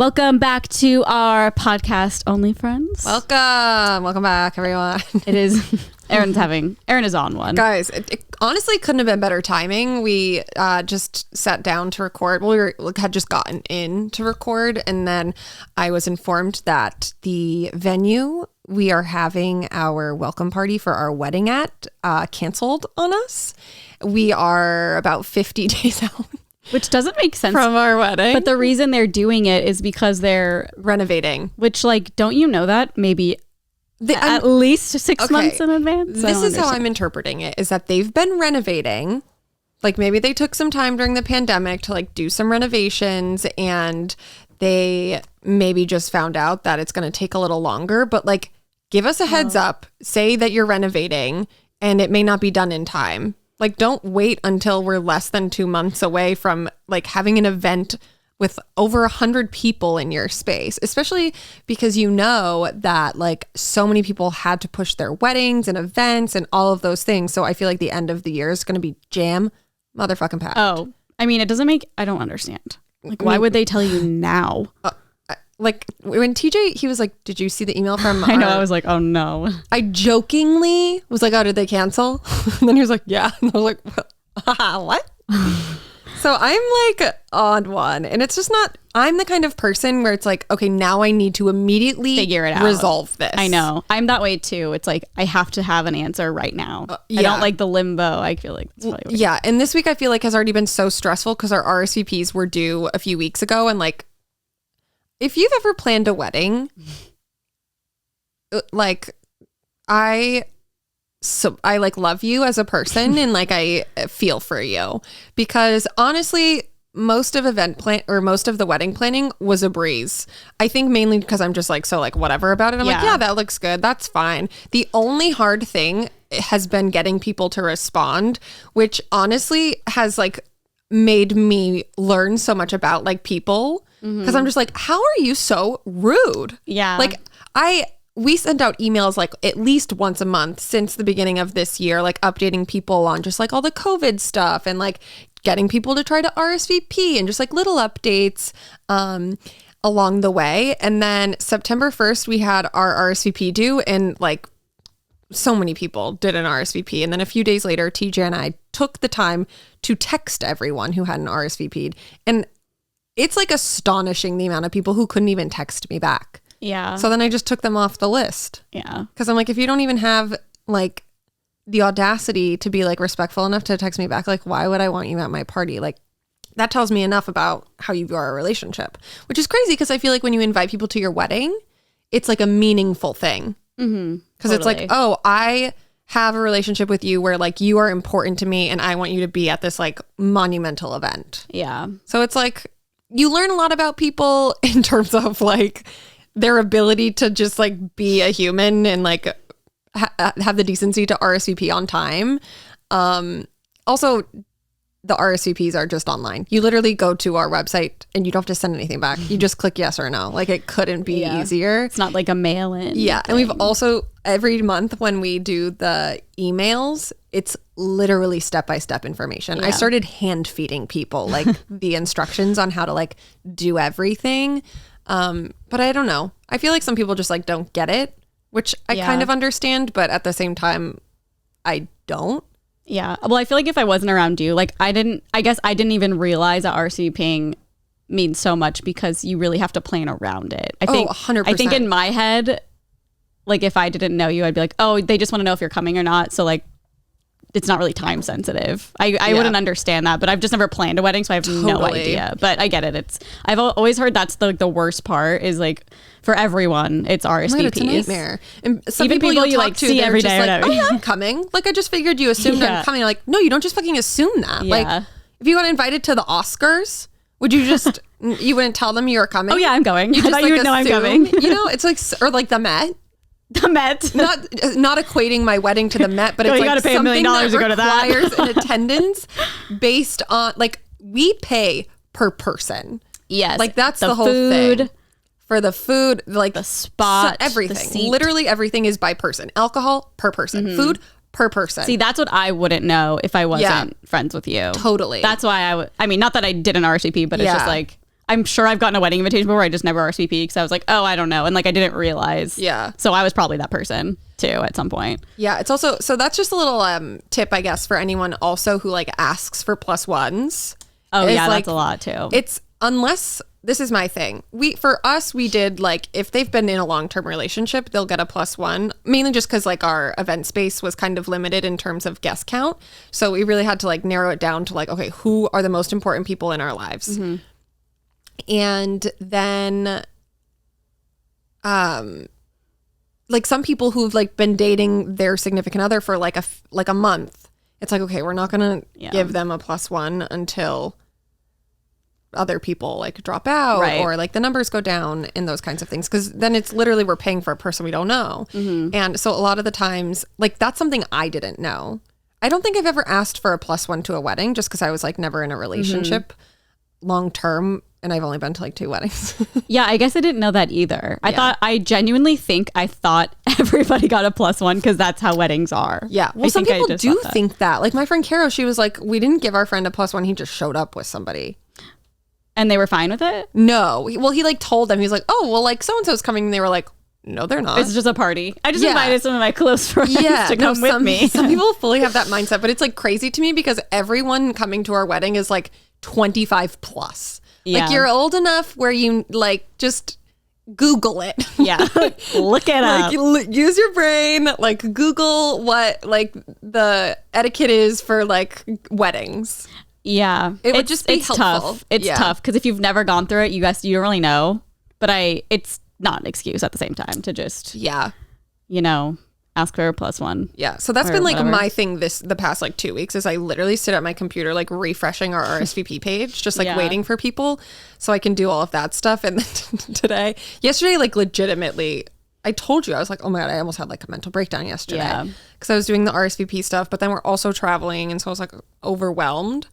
Welcome back to our podcast, Only Friends. Welcome back, everyone. It is, Aaron is on one. Guys, it honestly couldn't have been better timing. We just sat down to record. Well, had just gotten in to record, and then I was informed that the venue we are having our welcome party for our wedding at canceled on us. We are about 50 days out. Which doesn't make sense from our wedding. But the reason they're doing it is because they're renovating. Which, like, don't you know that? Maybe at least 6 months in advance? This is how I'm interpreting it, is that they've been renovating. Like, maybe they took some time during the pandemic to, like, do some renovations, and they maybe just found out that it's going to take a little longer. But, like, give us a heads up. Say that you're renovating, and it may not be done in time. Like, don't wait until we're less than 2 months away from, like, having an event with over 100 people in your space, especially because you know that, like, so many people had to push their weddings and events and all of those things. So I feel like the end of the year is going to be jam motherfucking packed. Oh, I mean, I don't understand. Like, why would they tell you now? Like, when TJ, he was like, did you see the email from I know, I was like, oh no. I jokingly was like, oh, did they cancel? And then he was like, yeah. And I was like, what? So I'm like on one. And it's just not, I'm the kind of person where it's like, okay, now I need to immediately figure it out. Resolve this. I know. I'm that way too. It's like, I have to have an answer right now. I don't like the limbo. I feel like that's probably what yeah. And this week I feel like has already been so stressful because our RSVPs were due a few weeks ago. And like, if you've ever planned a wedding, like, I like love you as a person and like I feel for you, because honestly, most of the wedding planning was a breeze. I think mainly because I'm just like so like whatever about it. I'm like, yeah, that looks good. That's fine. The only hard thing has been getting people to respond, which honestly has like made me learn so much about like people. Because I'm just like, how are you so rude? Yeah. Like, we sent out emails like at least once a month since the beginning of this year, like updating people on just like all the COVID stuff and like getting people to try to RSVP and just like little updates along the way. And then September 1st, we had our RSVP due, and like so many people did an RSVP. And then a few days later, TJ and I took the time to text everyone who hadn't RSVP'd. And it's like astonishing the amount of people who couldn't even text me back. Yeah. So then I just took them off the list. Yeah. Because I'm like, if you don't even have like the audacity to be like respectful enough to text me back, like, why would I want you at my party? Like, that tells me enough about how you view our relationship, which is crazy because I feel like when you invite people to your wedding, it's like a meaningful thing. Because it's like, oh, I have a relationship with you where like you are important to me and I want you to be at this like monumental event. Yeah. So it's like, you learn a lot about people in terms of like their ability to just like be a human and like have the decency to RSVP on time. Also, the RSVPs are just online. You literally go to our website and you don't have to send anything back. You just click yes or no. Like, it couldn't be easier. It's not like a mail-in. Yeah. thing. And we've also, every month when we do the emails, it's literally step-by-step information. Yeah. I started hand feeding people like the instructions on how to like do everything. But I don't know. I feel like some people just like don't get it, which I kind of understand, but at the same time, I don't. Yeah. Well, I feel like if I wasn't around you, like I guess I didn't even realize that RSVPing means so much because you really have to plan around it. I think 100%. I think in my head, like if I didn't know you, I'd be like, oh, they just want to know if you're coming or not. So like, it's not really time sensitive. I wouldn't understand that, but I've just never planned a wedding, so I have no idea. But I get it. I've always heard that's the worst part is like for everyone, it's RSVPs. Right, it's a nightmare. And some even people you like see every day. Like, oh yeah, I'm coming. Like, I just figured you assumed I'm coming. Like, no, you don't just fucking assume that. Yeah. Like, if you got invited to the Oscars, would you just you wouldn't tell them you were coming? Oh yeah, I'm going. You just, I thought you would know I'm coming. You know, it's like, or like the Met. The Met. Not equating my wedding to the Met, but it's you like gotta pay $1 million something to go to that. requires an attendance based on like we pay per person. Yes. Like that's the whole food, thing. For the food, like the spot, everything. the seat. Literally everything is by person. Alcohol per person. Food per person. See, that's what I wouldn't know if I wasn't friends with you. Totally. That's why I mean, not that I did an RSVP, but it's just like I'm sure I've gotten a wedding invitation before. I just never RSVP because I was like, oh, I don't know. And like, I didn't realize. Yeah. So I was probably that person too at some point. Yeah. It's also, so that's just a little tip, I guess, for anyone also who like asks for +1s. Oh yeah, like, that's a lot too. It's unless, this is my thing. For us, we did like, if they've been in a long-term relationship, they'll get a +1, mainly just because like our event space was kind of limited in terms of guest count. So we really had to like narrow it down to like, okay, who are the most important people in our lives? Mm-hmm. And then, like some people who've like been dating their significant other for like a month, it's like, okay, we're not going to give them a +1 until other people like drop out or like the numbers go down and those kinds of things. Cause then it's literally, we're paying for a person we don't know. Mm-hmm. And so a lot of the times, like that's something I didn't know. I don't think I've ever asked for a +1 to a wedding just cause I was like never in a relationship long term. And I've only been to like 2 weddings. Yeah, I guess I didn't know that either. I genuinely thought everybody got a +1 because that's how weddings are. Yeah. Well, some people do think that. Like my friend Caro, she was like, we didn't give our friend a +1. He just showed up with somebody. And they were fine with it? No. Well, he like told them, he was like, oh, well, like so-and-so's coming. And they were like, no, they're not. It's just a party. I just invited some of my close friends to come with me. Some people fully have that mindset, but it's like crazy to me because everyone coming to our wedding is like 25 plus. Yeah. Like you're old enough where you like just Google it. Yeah. Look it up. Like, use your brain. Like Google what like the etiquette is for like weddings. Yeah. It would just be helpful. Tough. It's tough because if you've never gone through it, you don't really know. But it's not an excuse at the same time to just ask for a +1. Yeah. So that's been like whatever. My thing the past like 2 weeks is I literally sit at my computer like refreshing our RSVP page, just like waiting for people so I can do all of that stuff. And then yesterday, like legitimately, I told you, I was like, oh my God, I almost had like a mental breakdown yesterday because I was doing the RSVP stuff, but then we're also traveling. And so I was like overwhelmed.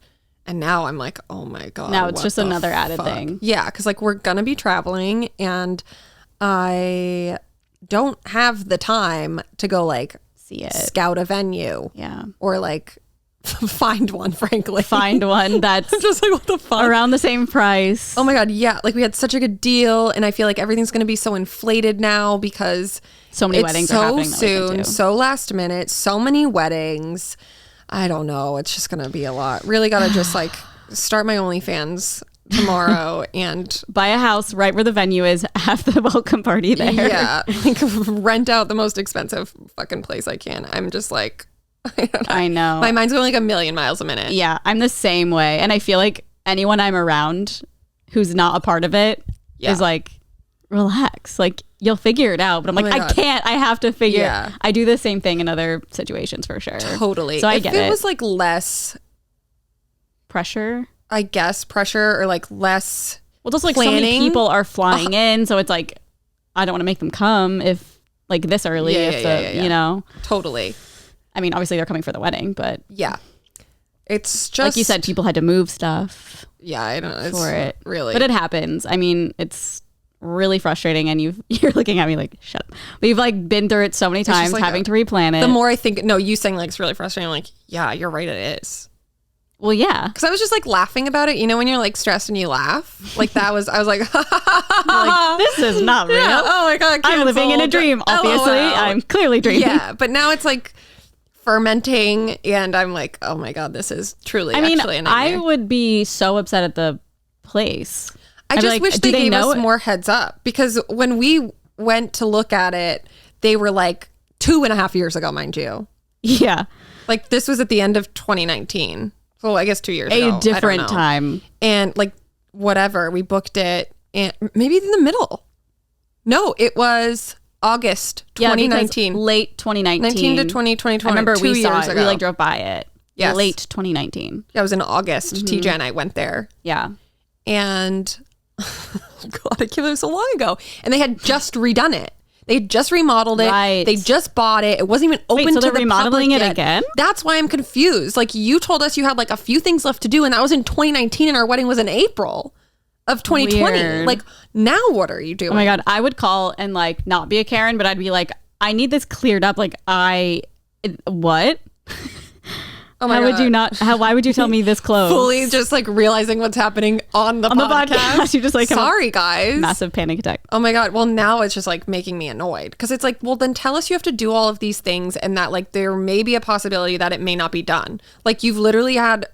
And now I'm like, oh my God. Now it's just another added thing. Yeah. Because like we're going to be traveling and I don't have the time to go like see it, scout a venue, or like find one. Frankly, find one that's I'm just like, what the fuck, around the same price. Oh my God, yeah! Like we had such a good deal, and I feel like everything's going to be so inflated now because so many weddings are happening soon, so last minute, so many weddings. I don't know. It's just going to be a lot. Really got to just like start my OnlyFans tomorrow and buy a house right where the venue is, have the welcome party there. Yeah, like rent out the most expensive fucking place I can. I'm just like, I know. My mind's going like a million miles a minute. Yeah, I'm the same way. And I feel like anyone I'm around who's not a part of it is like, relax. Like you'll figure it out. But I'm like, I can't. I have to figure it. I do the same thing in other situations for sure. Totally. So I get it. If it was like less pressure, I guess pressure or like less. Well, just like planning. So many people are flying in, so it's like I don't want to make them come if like this early. You know, totally. I mean, obviously they're coming for the wedding, but it's just like you said, people had to move stuff. Yeah, I don't know for it really, but it happens. I mean, it's really frustrating, and you're looking at me like shut up. We've like been through it so many times, like having to replan it. The more I think, no, you saying like it's really frustrating. I'm like, yeah, you're right, it is. Well, yeah. Because I was just like laughing about it. You know, when you're like stressed and you laugh? Like that was, I was like, like this is not real. Yeah. Oh my God. I'm living in a dream, obviously. I'm clearly dreaming. Yeah. But now it's like fermenting and I'm like, oh my God, this is truly actually a nightmare. I would be so upset at the place. I just wish they gave us more heads up because when we went to look at it, they were like 2.5 years ago, mind you. Yeah. Like this was at the end of 2019. Well, I guess 2 years ago. A different time. And like, whatever, we booked it and maybe in the middle. No, it was August 2019. Late 2019. 19 to 2020. I remember we saw it. Ago. We like drove by it. Yes. Late 2019. Yeah, it was in August. TJ and I went there. Yeah. And, God, I can't believe it was so long ago. And they had just redone it. They just remodeled it. Right. They just bought it. It wasn't even open to the remodeling public it yet. again? That's why I'm confused. Like you told us you had like a few things left to do and that was in 2019 and our wedding was in April of 2020. Weird. Like now what are you doing? Oh my God. I would call and like not be a Karen, but I'd be like, I need this cleared up. Like what? Oh my How God. would you not? Why would you tell me this close? Fully just like realizing what's happening on the podcast. You just like have a sorry guys. massive panic attack. Oh my God. Well, now it's just like making me annoyed because it's like, well, then tell us you have to do all of these things and that like there may be a possibility that it may not be done. Like you've literally had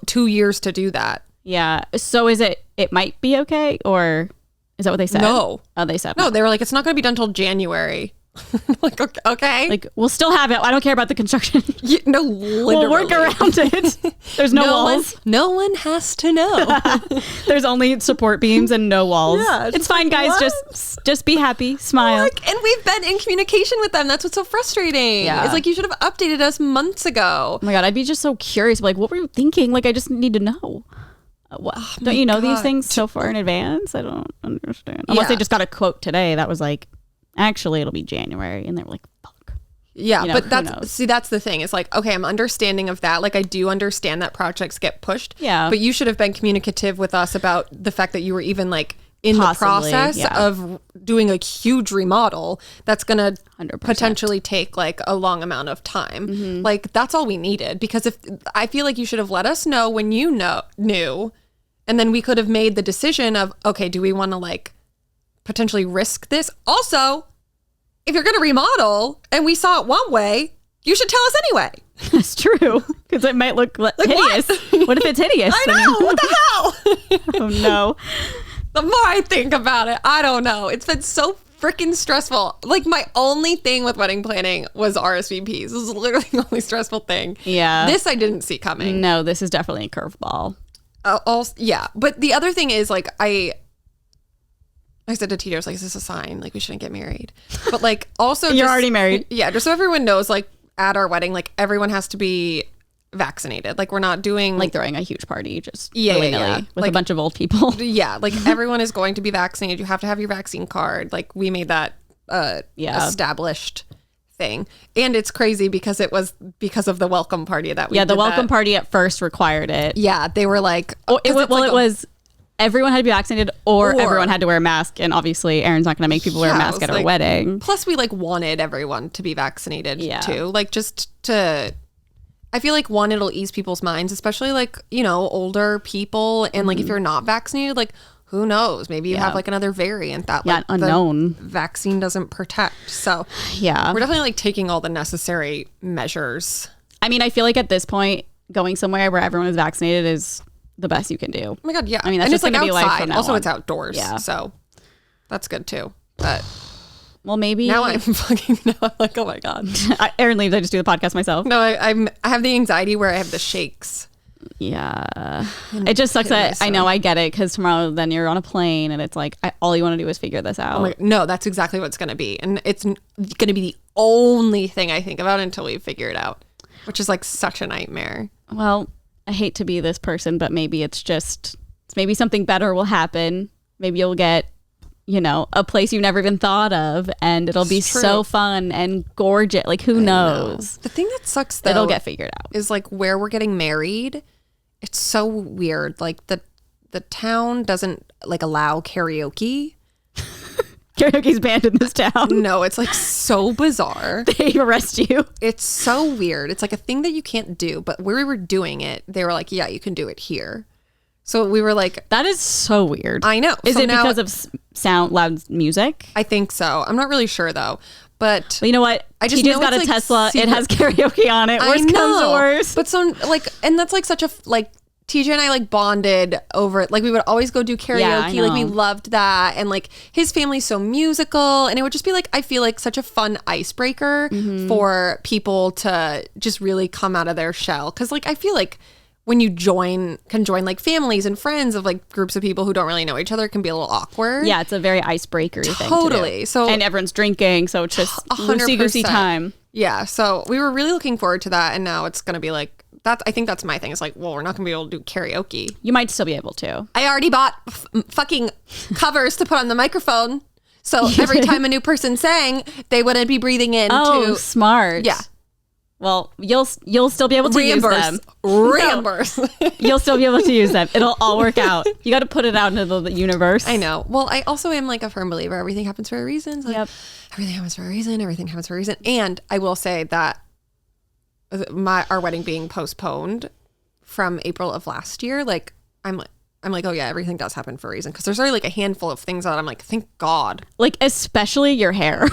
2 years to do that. Yeah. So is it might be okay, or is that what they said? No. Oh, they said No, they were like, it's not going to be done till January. Like, okay. Like, we'll still have it. I don't care about the construction. Yeah, no, literally. We'll work around it. There's no walls. No one has to know. There's only support beams and no walls. Yeah, it's fine, guys. what? Just be happy, smile. Like, and we've been in communication with them. That's what's so frustrating. Yeah. It's like you should have updated us months ago. Oh my God, I'd be just so curious. Like, what were you thinking? Like, I just need to know. What? Don't you know these things so far in advance? I don't understand. Unless they just got a quote today that was like, actually, it'll be January. And they were like, fuck. Yeah, You know, but who that's knows? see, that's the thing. It's like, okay, I'm understanding of that. Like, I do understand that projects get pushed. Yeah. But you should have been communicative with us about the fact that you were even like in Possibly, the process yeah. of doing a huge remodel that's going to 100%. potentially take like a long amount of time. Mm-hmm. Like, that's all we needed. Because if I feel like you should have let us know when you knew, and then we could have made the decision of, okay, do we want to like potentially risk this? Also, if you're going to remodel and we saw it one way, you should tell us anyway. That's true. Because it might look hideous. What if it's hideous? I know. What the hell? Oh, no. The more I think about it, I don't know. It's been so freaking stressful. Like, my only thing with wedding planning was RSVPs. This was literally the only stressful thing. Yeah. This I didn't see coming. No, this is definitely a curveball. Yeah. But the other thing is, like, I said to Tito, I was like, is this a sign? Like, we shouldn't get married. But, like, also You're already married. Yeah. Just so everyone knows, like, at our wedding, like, everyone has to be vaccinated. Like, we're not doing Like throwing a huge party just Yeah, willy-nilly with Like, a bunch of old people. yeah, like everyone is going to be vaccinated. You have to have your vaccine card. Like, we made that established thing. And it's crazy because it was because of the welcome party that we Yeah, the did welcome that. party at first required it. Yeah, they were like, It was everyone had to be vaccinated or everyone had to wear a mask. And obviously, Erin's not going to make people wear a Yeah, mask it at was her like- wedding. Plus, we like wanted everyone to be vaccinated Yeah. too. Like, just to, I feel like one, it'll ease people's minds, especially like, you know, older people. And like, if you're not vaccinated, like, who knows? Maybe you Mm-hmm. Yeah. have like another variant that Yeah, like unknown. the vaccine doesn't protect. So Yeah. we're definitely like taking all the necessary measures. I mean, I feel like at this point, going somewhere where everyone is vaccinated is the best you can do. Oh my God, yeah. I mean, that's and just it's like gonna be life outside. from now Also, on. it's outdoors. Yeah. So that's good too. But Well, maybe. now I'm like, oh my God. Erin leaves. I just do the podcast myself. No, I have the anxiety where I have the shakes. Yeah. It just sucks that I know I get it because tomorrow then you're on a plane and it's like all you want to do is figure this out. Oh my, no, that's exactly what it's going to be. And it's going to be the only thing I think about until we figure it out, which is like such a nightmare. Well, I hate to be this person, but maybe it's maybe something better will happen. Maybe you'll get, you know, a place you never even thought of and it'll be true. so fun and gorgeous. Like, who knows? The thing that sucks though It'll get figured out. is like where we're getting married. It's so weird. Like the town doesn't like allow karaoke. Karaoke's banned in this town. No, it's like so bizarre. They arrest you. It's so weird. It's like a thing that you can't do. But where we were doing it, they were like, yeah, you can do it here. So we were like, That is so weird. I know. Is So it now- because of loud music? I think so. I'm not really sure though. But Well, you know what? I just TJ's know got a it's, like, Tesla. secret. It has karaoke on it. Worst comes to worst. But so like, and that's like such a like TJ and I like bonded over it. Like we would always go do karaoke. Yeah, I Like we know. loved that. And like his family's so musical. And it would just be like, I feel like such a fun icebreaker Mm-hmm. for people to just really come out of their shell. Cause like, I feel like when you can join like families and friends of like groups of people who don't really know each other, it can be a little awkward. Yeah, it's a very icebreakery thing. Totally. To do. So- and everyone's drinking, so it's just 100%. loosey-goosey time. Yeah. So we were really looking forward to that. And now it's going to be like, I think that's my thing. It's like, well, we're not going to be able to do karaoke. You might still be able to. I already bought fucking covers to put on the microphone. So every time a new person sang, they wouldn't be breathing in Oh, to smart. Yeah. Well, you'll still be able to use them. Reimburse. You'll still be able to use them. It'll all work out. You got to put it out into the universe. I know. Well, I also am like a firm believer. Everything happens for a reason. Like, Yep. Everything happens for a reason. Everything happens for a reason. And I will say that our wedding being postponed from April of last year, like I'm like, oh yeah, everything does happen for a reason. Because there's already like a handful of things that I'm like, thank God. Like especially your hair.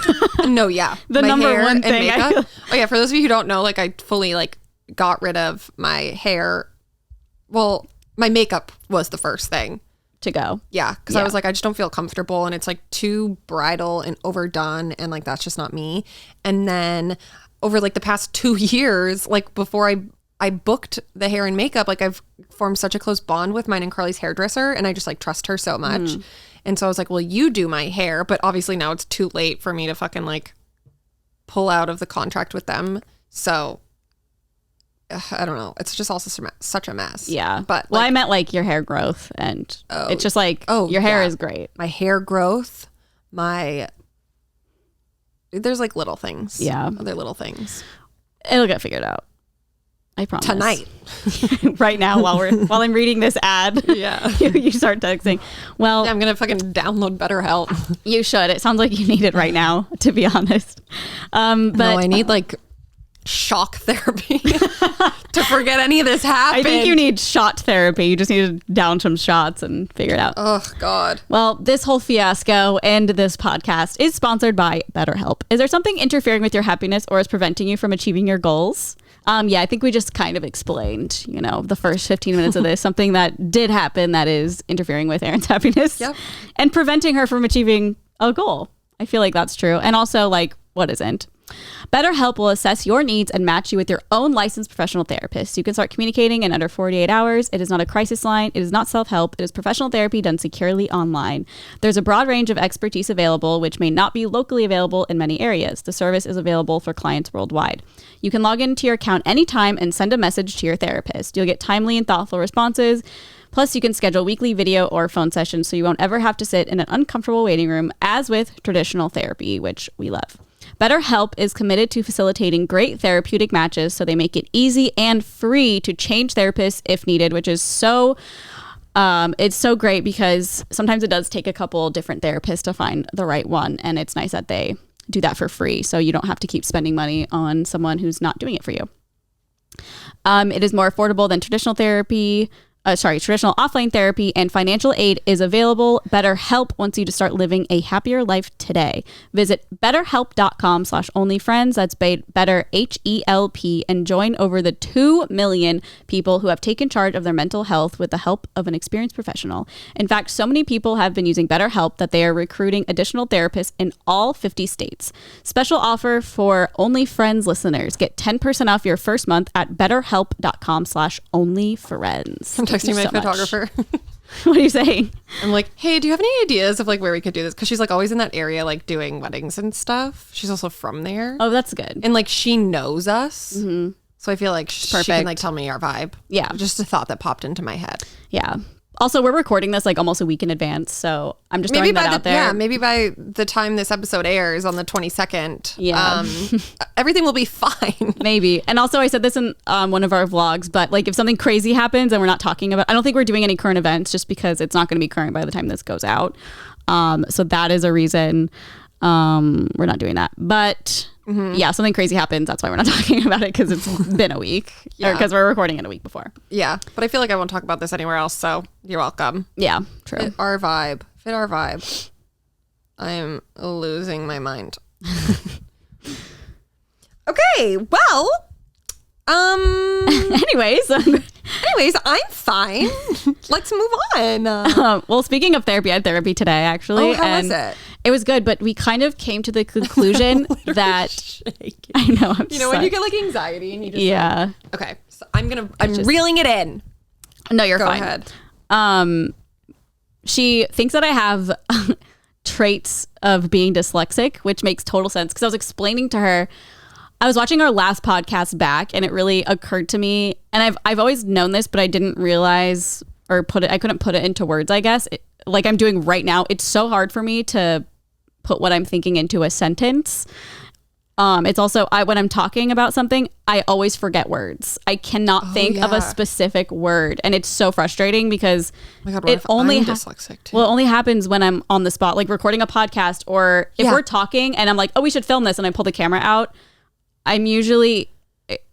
No, yeah, the my number hair one and thing. makeup. Oh yeah, for those of you who don't know, like I fully like got rid of my hair. Well, my makeup was the first thing to go. Yeah, because I was like, I just don't feel comfortable, and it's like too bridal and overdone, and like that's just not me. And then over like the past 2 years, like before I booked the hair and makeup, like I've formed such a close bond with mine and Carly's hairdresser, and I just like trust her so much. And so I was like, well, you do my hair, but obviously now it's too late for me to fucking like pull out of the contract with them. So I don't know. It's just also such a mess. Yeah. But well, I meant like your hair growth, and it's just like, your hair is great. My hair growth, there's like little things. Yeah. Other little things. It'll get figured out. I promise. Tonight. Right now while I'm reading this ad. Yeah. you start texting. Well, yeah, I'm going to fucking download BetterHelp. You should. It sounds like you need it right now, to be honest. But no, I need like shock therapy to forget any of this happened. I think you need shot therapy. You just need to down some shots and figure it out. Oh, God. Well, this whole fiasco and this podcast is sponsored by BetterHelp. Is there something interfering with your happiness or is preventing you from achieving your goals? Yeah, I think we just kind of explained, the first 15 minutes of this, something that did happen that is interfering with Erin's happiness and preventing her from achieving a goal. I feel like that's true. And also, like, what isn't? BetterHelp will assess your needs and match you with your own licensed professional therapist. You can start communicating in under 48 hours. It is not a crisis line. It is not self-help. It is professional therapy done securely online. There's a broad range of expertise available, which may not be locally available in many areas. The service is available for clients worldwide. You can log into your account anytime and send a message to your therapist. You'll get timely and thoughtful responses. Plus, you can schedule weekly video or phone sessions so you won't ever have to sit in an uncomfortable waiting room, as with traditional therapy, which we love. BetterHelp is committed to facilitating great therapeutic matches, so they make it easy and free to change therapists if needed, which is it's so great because sometimes it does take a couple different therapists to find the right one, and it's nice that they do that for free, so you don't have to keep spending money on someone who's not doing it for you. It is more affordable than traditional offline therapy, and financial aid is available. BetterHelp wants you to start living a happier life today. Visit betterhelp.com/onlyfriends. That's better HELP, and join over the 2 million people who have taken charge of their mental health with the help of an experienced professional. In fact, so many people have been using BetterHelp that they are recruiting additional therapists in all 50 states. Special offer for OnlyFriends listeners. Get 10% off your first month at betterhelp.com/onlyfriends. I'm texting my photographer. What are you saying? I'm like, hey, do you have any ideas of like where we could do this? Because she's like always in that area, like doing weddings and stuff. She's also from there. Oh, that's good. And like she knows us. Mm-hmm. So I feel like she can like tell me our vibe. Yeah. Just a thought that popped into my head. Yeah. Also, we're recording this like almost a week in advance, so I'm just throwing that out there. Yeah, maybe by the time this episode airs on the 22nd, everything will be fine. Maybe. And also, I said this in one of our vlogs, but like if something crazy happens and we're not talking about, I don't think we're doing any current events just because it's not going to be current by the time this goes out. So that is a reason we're not doing that. But yeah, something crazy happens. That's why we're not talking about it, because it's been a week. Or because we're recording it a week before. Yeah, but I feel like I won't talk about this anywhere else, so you're welcome. Yeah, true. Fit our vibe. I am losing my mind. Okay, well, anyways, I'm fine. Let's move on. Well, speaking of therapy, I had therapy today, actually. Oh, how was it? It was good, but we kind of came to the conclusion that shaking. I know. When you get like anxiety and you just okay. So I'm reeling it in. No, you're fine. Go ahead. She thinks that I have traits of being dyslexic, which makes total sense because I was explaining to her. I was watching our last podcast back, and it really occurred to me. And I've always known this, but I didn't realize I couldn't put it into words. I guess like I'm doing right now. It's so hard for me to put what I'm thinking into a sentence. It's also when I'm talking about something, I always forget words. I cannot think of a specific word, and it's so frustrating because I'm dyslexic too. Well, it only happens when I'm on the spot, like recording a podcast, or if we're talking and I'm like, oh, we should film this, and I pull the camera out. I'm usually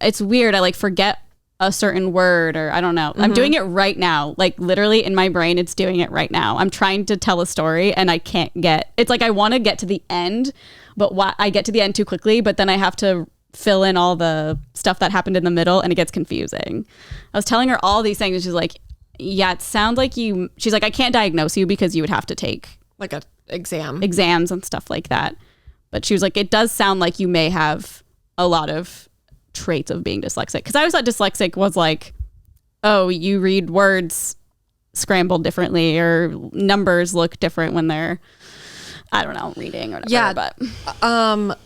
it's weird. I like forget a certain word, or I don't know. I'm doing it right now. Like literally in my brain, it's doing it right now. I'm trying to tell a story and I can't it's like I want to get to the end, but I get to the end too quickly, but then I have to fill in all the stuff that happened in the middle and it gets confusing. I was telling her all these things and she's like, yeah, it sounds like she's like, I can't diagnose you because you would have to take like a exams and stuff like that. But she was like, it does sound like you may have a lot of traits of being dyslexic. Because I always thought dyslexic was like, oh, you read words scrambled differently or numbers look different when they're, I don't know, reading or whatever. Yeah, but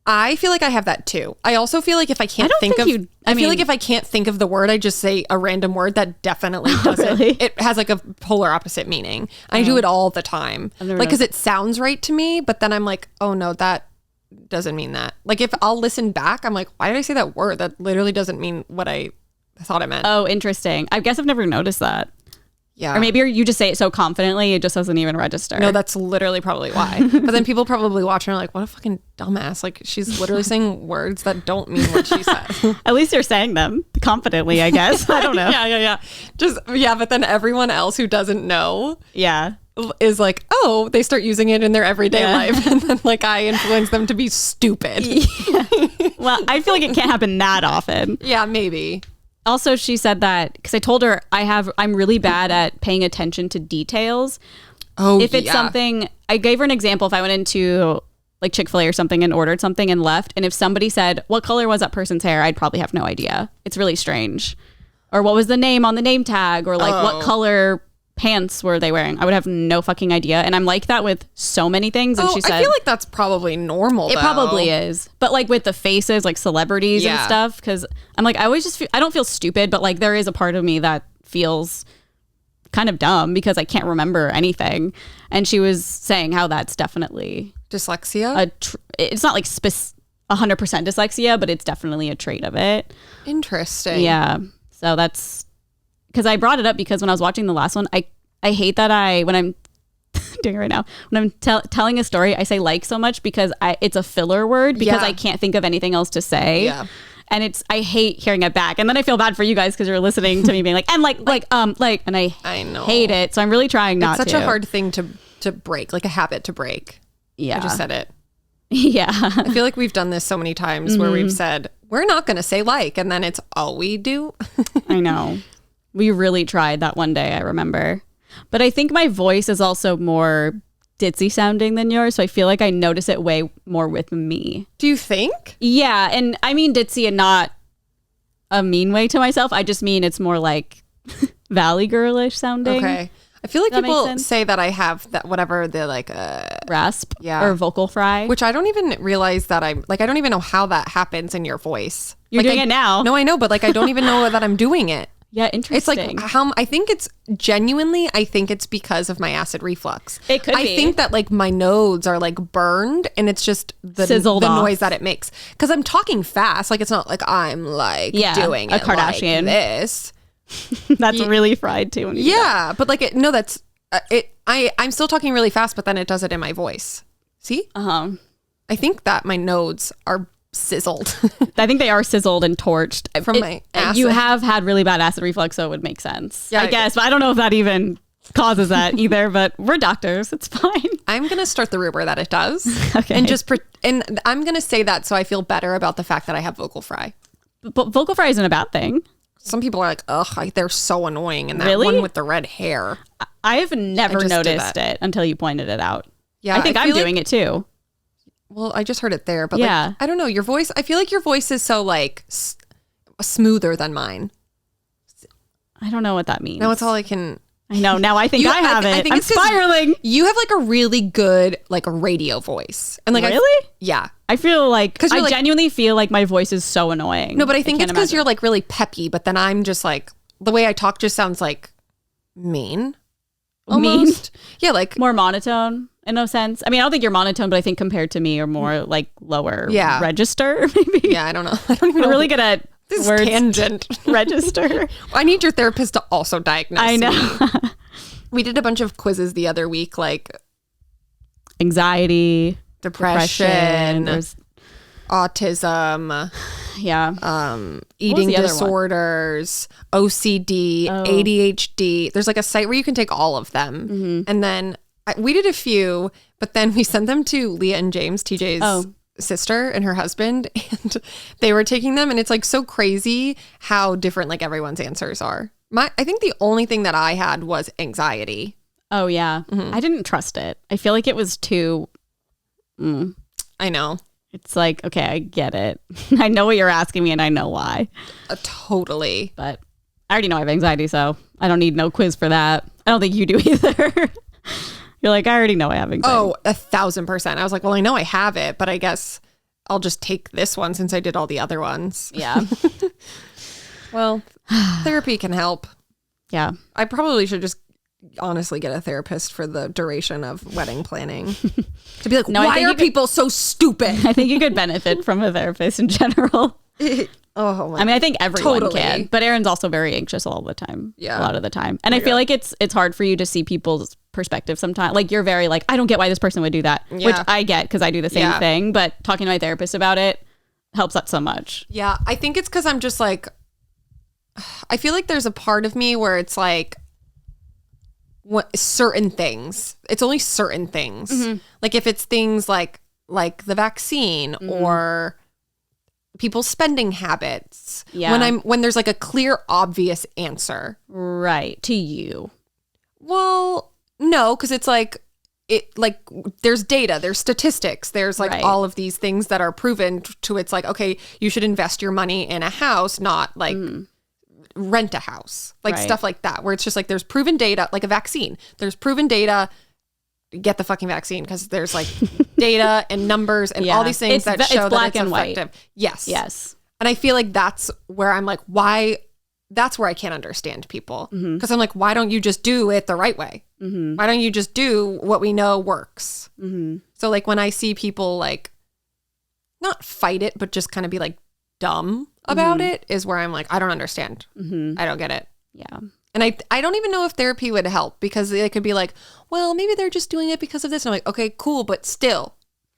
I feel like I have that too. I also feel like if I can't I feel like if I can't think of the word, I just say a random word that definitely doesn't. Really? It has like a polar opposite meaning. I do it all the time. Like, because it sounds right to me, but then I'm like, oh no, that doesn't mean that. Like if I'll listen back, I'm like, why did I say that word? That literally doesn't mean what I thought it meant. Oh, interesting. I guess I've never noticed that. Yeah. Or maybe you just say it so confidently, it just doesn't even register. No, that's literally probably why. But then people probably watch and are like, what a fucking dumbass. Like, she's literally saying words that don't mean what she says. At least you're saying them confidently, I guess. I don't know. Yeah. But then everyone else who doesn't know Yeah. is like, oh, they start using it in their everyday life. And then like I influence them to be stupid. Yeah. Well, I feel like it can't happen that often. Yeah, maybe. Also, she said that because I told her I'm really bad at paying attention to details. Oh, if it's something, I gave her an example. If I went into like Chick-fil-A or something and ordered something and left, and if somebody said, what color was that person's hair? I'd probably have no idea. It's really strange. Or what was the name on the name tag? Or like what color pants were they wearing? I would have no fucking idea. And I'm like that with so many things. And she said, I feel like that's probably normal. It probably is. But like with the faces, like celebrities and stuff, because I'm like, I always just I don't feel stupid, but like there is a part of me that feels kind of dumb because I can't remember anything. And she was saying how that's definitely dyslexia. It's not like 100% dyslexia, but it's definitely a trait of it. Interesting. Yeah. So that's because I brought it up because when I was watching the last one, I hate that when I'm doing it right now, when I'm telling a story, I say like so much because it's a filler word because I can't think of anything else to say. Yeah. And I hate hearing it back. And then I feel bad for you guys because you're listening to me being like, and and I know. hate it. So I'm really trying not to. It's such a hard thing to break, like a habit to break. Yeah. I just said it. Yeah. I feel like we've done this so many times where we've said, we're not going to say like, and then it's all we do. I know. We really tried that one day, I remember. But I think my voice is also more ditzy sounding than yours. So I feel like I notice it way more with me. Do you think? Yeah. And I mean ditzy and not a mean way to myself. I just mean it's more like Valley Girlish sounding. Okay. I feel like people say that I have that whatever the like rasp or vocal fry, which I don't even realize that I don't even know how that happens in your voice. You're doing it now. No, I know, but like I don't even know that I'm doing it. Yeah, interesting. It's like I think it's because of my acid reflux. It could be. I think that like my nodes are like burned and it's just the noise that it makes. Because I'm talking fast. Like it's not like I'm like doing a Kardashian like this. That's really fried too. When you but like that's it. I'm still talking really fast, but then it does it in my voice. See? I think that my nodes are sizzled. I think they are sizzled and torched from my acid. You have had really bad acid reflux, so it would make sense. I guess, but I don't know if that even causes that either. But we're doctors; it's fine. I'm gonna start the rumor that it does, okay, and I'm gonna say that so I feel better about the fact that I have vocal fry. But vocal fry isn't a bad thing. Some people are like, ugh, they're so annoying, and that one with the red hair. I've never noticed it until you pointed it out. Yeah, I think I'm doing it too. Well, I just heard it there, but like, I don't know. Your voice, I feel like your voice is so like smoother than mine. I don't know what that means. No, it's all I can. I know. Now I think I have it. I'm spiraling. You have like a really good like radio voice. And like, really? Yeah. I feel like, I genuinely feel like my voice is so annoying. No, but I think it's because you're like really peppy, but then I'm just like, the way I talk just sounds like mean. Almost. Mean? Yeah, like. More monotone. In no sense. I mean, I don't think you're monotone, but I think compared to me, you're more like lower register, maybe. Yeah, I don't know. I don't even know. We're really good at this words tangent. Register. I need your therapist to also diagnose I know. me. We did a bunch of quizzes the other week, like anxiety, depression autism. Yeah. Eating the other one? disorders, OCD, ADHD. There's like a site where you can take all of them. Mm-hmm. And then we did a few, but then we sent them to Leah and James, TJ's sister and her husband, and they were taking them, and it's like so crazy how different like everyone's answers are. I think the only thing that I had was anxiety. Oh yeah. I didn't trust it. I feel like it was too I know. it's like, okay, I get it. I know what you're asking me and I know why. Totally. But I already know I have anxiety, so I don't need no quiz for that. I don't think you do either. You're like, I already know I have anxiety. Oh, 1,000%. I was like, well, I know I have it, but I guess I'll just take this one since I did all the other ones. Yeah. Well, therapy can help. Yeah. I probably should just honestly get a therapist for the duration of wedding planning. To be like, why are people so stupid? I think you could benefit from a therapist in general. Oh my I mean, I think everyone Totally. can, but Erin's also very anxious all the time. Yeah. A lot of the time. And I feel like it's hard for you to see people's perspective sometimes. Like you're very like, I don't get why this person would do that, which I get because I do the same thing. But talking to my therapist about it helps out so much. Yeah, I think it's because I'm just like, I feel like there's a part of me where it's like, what certain things. It's only certain things. Mm-hmm. Like if it's things like the vaccine or people's spending habits. Yeah. When there's like a clear, obvious answer. Right. To you. Well, no, because it's like there's data, there's statistics, there's like Right. all of these things that are proven to it's like, okay, you should invest your money in a house, not like rent a house, like Right. stuff like that, where it's just like there's proven data, like a vaccine. There's proven data. Get the fucking vaccine because there's like data and numbers and all these things that show that it's effective. Yes. Yes. And I feel like that's where I'm like, why? That's where I can't understand people because I'm like, why don't you just do it the right way? Why don't you just do what we know works? So like when I see people like not fight it, but just kind of be like dumb about it is where I'm like, I don't understand. I don't get it. Yeah. And I don't even know if therapy would help because they could be like, well, maybe they're just doing it because of this. And I'm like, okay, cool. But still,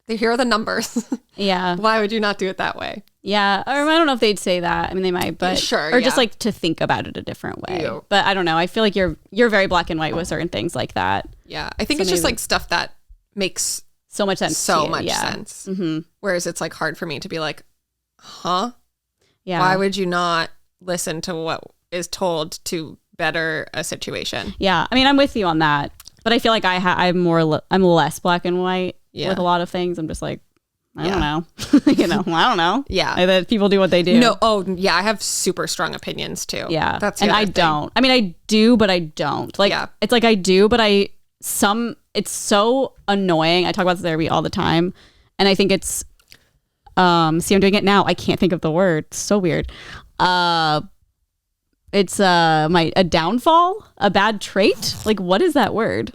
here are the numbers. Yeah. Why would you not do it that way? Yeah. Or I don't know if they'd say that. I mean, they might, but Sure, or just yeah. like to think about it a different way. Yeah. But I don't know. I feel like you're very black and white with certain things like that. Yeah. I think So it's just maybe- like stuff that makes So much sense. to so you. much Yeah. sense. Whereas it's like hard for me to be like, huh? Yeah. Why would you not listen to what is told to better a situation? Yeah. I mean, I'm with you on that, but I feel like I'm less black and white Yeah. with a lot of things. I'm just like, I Yeah. don't know. I don't know. Yeah. Like, that people do what they do. No. Oh, yeah. I have super strong opinions too. Yeah. That's and the I other thing. don't. I mean, I do, but I don't. Like, Yeah. it's like I do, but it's so annoying. I talk about therapy all the time. And I think it's, see, I'm doing it now. I can't think of the word. It's so weird. It's a downfall, a bad trait. Like, what is that word?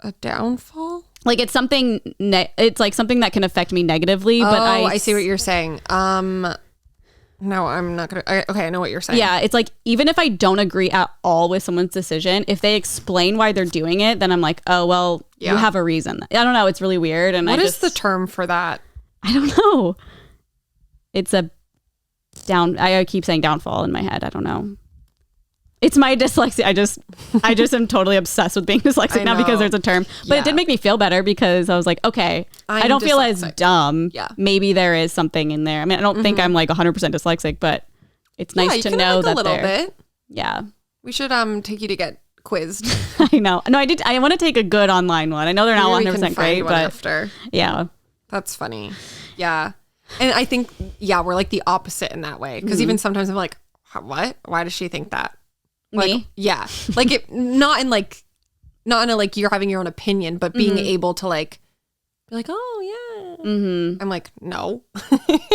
A downfall? Like it's something. It's like something that can affect me negatively. But I see what you're saying. No, I'm not gonna. Okay, I know what you're saying. Yeah, it's like even if I don't agree at all with someone's decision, if they explain why they're doing it, then I'm like, oh well, you Yeah. have a reason. I don't know. It's really weird. And What is the term for that? I don't know. It's a down. I keep saying downfall in my head. I don't know. It's my dyslexia. I just am totally obsessed with being dyslexic now because know. there's a term. But Yeah. it did make me feel better because I was like, okay, I I'm don't feel as dyslexic. dumb. Yeah. Maybe there is something in there. I mean, I don't think I'm like 100% dyslexic, but it's nice you to can know like that a little there. bit. Yeah. We should take you to get quizzed. I know. No, I did. I want to take a good online one. I know they're not Maybe we 100% can great, find one but after. yeah. That's funny. Yeah. And I think, we're like the opposite in that way. Because even sometimes I'm like, what? Why does she think that? Like, Me? yeah. Like it, not in a like you're having your own opinion, but being able to like be like, oh yeah. Mm-hmm. I'm like, no.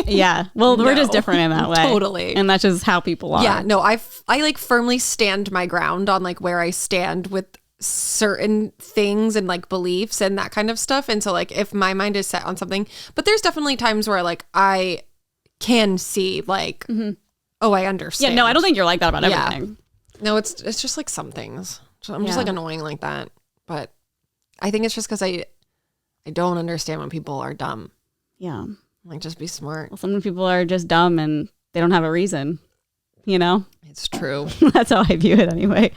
Yeah. Well, we're just No. different in that way. Totally. And that's just how people are. Yeah, no, I like firmly stand my ground on like where I stand with certain things and like beliefs and that kind of stuff. And so like if my mind is set on something, but there's definitely times where like I can see like, oh, I understand. Yeah. No, I don't think you're like that about Yeah. everything. No, it's just like some things. So I'm just Yeah. like annoying like that. But I think it's just because I don't understand when people are dumb. Yeah. Like just be smart. Well, some people are just dumb and they don't have a reason, you know? It's true. That's how I view it anyway.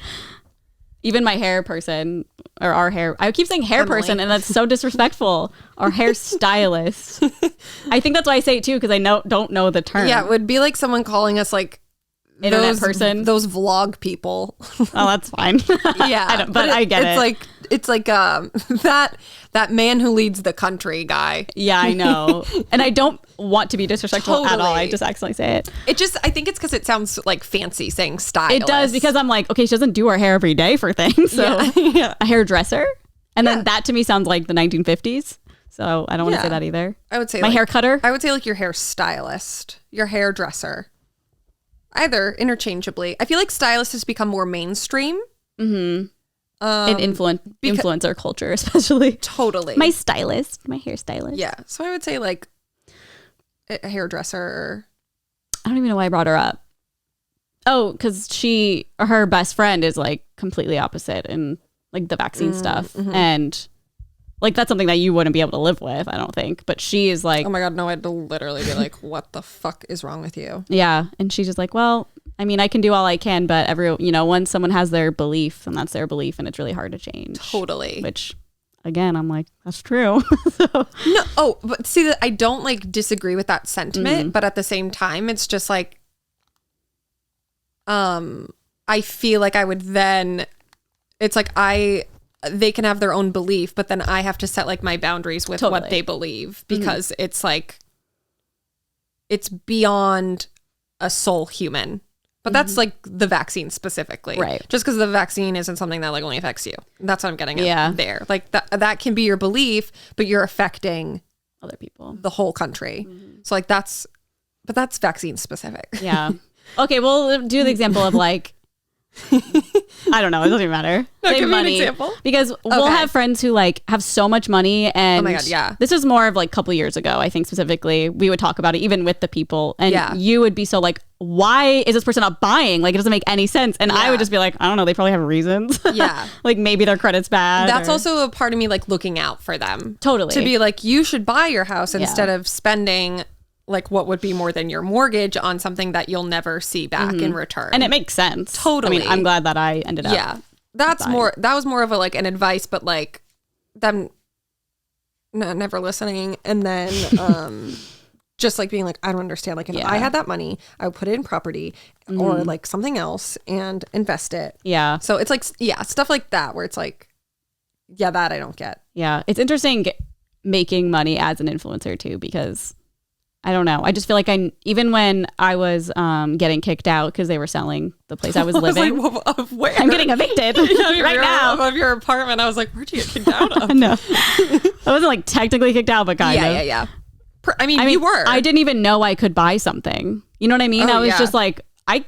Even my hair person, or our hair, I keep saying hair person, and that's so disrespectful. Our hair stylist. I think that's why I say it too, because I don't know the term. Yeah, it would be like someone calling us like internet person. Those vlog people. Oh, that's fine. Yeah, but I get it. It's like that man who leads the country guy. Yeah, I know. And I don't want to be disrespectful at all. I just accidentally say it. I think it's because it sounds like fancy saying stylist. It does, because I'm like, okay, she doesn't do her hair every day for things. So a hairdresser. And then that to me sounds like the 1950s. So I don't want to say that either. I would say my hair cutter. I would say like your hairstylist, your hairdresser. Either interchangeably. I feel like stylist has become more mainstream. Mm-hmm. In influencer culture, especially. Totally. My stylist, my hairstylist. Yeah. So I would say like a hairdresser. I don't even know why I brought her up. Oh, because her best friend is like completely opposite in like the vaccine stuff. Mm-hmm. And like that's something that you wouldn't be able to live with, I don't think. But she is like, oh my God, no, I'd literally be like, what the fuck is wrong with you? Yeah. And she's just like, well, I mean, I can do all I can, but once someone has their belief, then that's their belief, and it's really hard to change. Totally. Which, again, I'm like, that's true. No, but see, that I don't like disagree with that sentiment, but at the same time, it's just like, I feel like I would then, it's like they can have their own belief, but then I have to set like my boundaries with what they believe, because it's like, it's beyond a soul human. But that's like the vaccine specifically. Right. Just because the vaccine isn't something that like only affects you. That's what I'm getting at there. Like that can be your belief, but you're affecting other people, the whole country. So like that's vaccine specific. Yeah. Okay, we'll do the example of like, I don't know. It doesn't even matter. No, give me an example. Because we'll have friends who like have so much money, and oh my God, yeah. This was more of like a couple years ago, I think specifically. We would talk about it even with the people, and you would be so like, why is this person not buying? Like it doesn't make any sense. And I would just be like, I don't know. They probably have reasons. Yeah. Like maybe their credit's bad. That's also a part of me like looking out for them. Totally. To be like, you should buy your house instead of spending like what would be more than your mortgage on something that you'll never see back in return. And it makes sense. Totally. I mean, I'm glad that I ended up. Yeah. That was more of a like an advice, but like them never listening. And then just like being like, I don't understand. Like if I had that money, I would put it in property or like something else and invest it. Yeah. So it's like, stuff like that where it's like, that I don't get. Yeah. It's interesting making money as an influencer too, because I don't know. I just feel like even when I was getting kicked out because they were selling the place I was living. I was like, of where? I'm getting evicted right now. Of your apartment. I was like, where'd you get kicked out of? No. I wasn't like technically kicked out, but kind of. Yeah. I mean, you were. I didn't even know I could buy something. You know what I mean? I was just like, I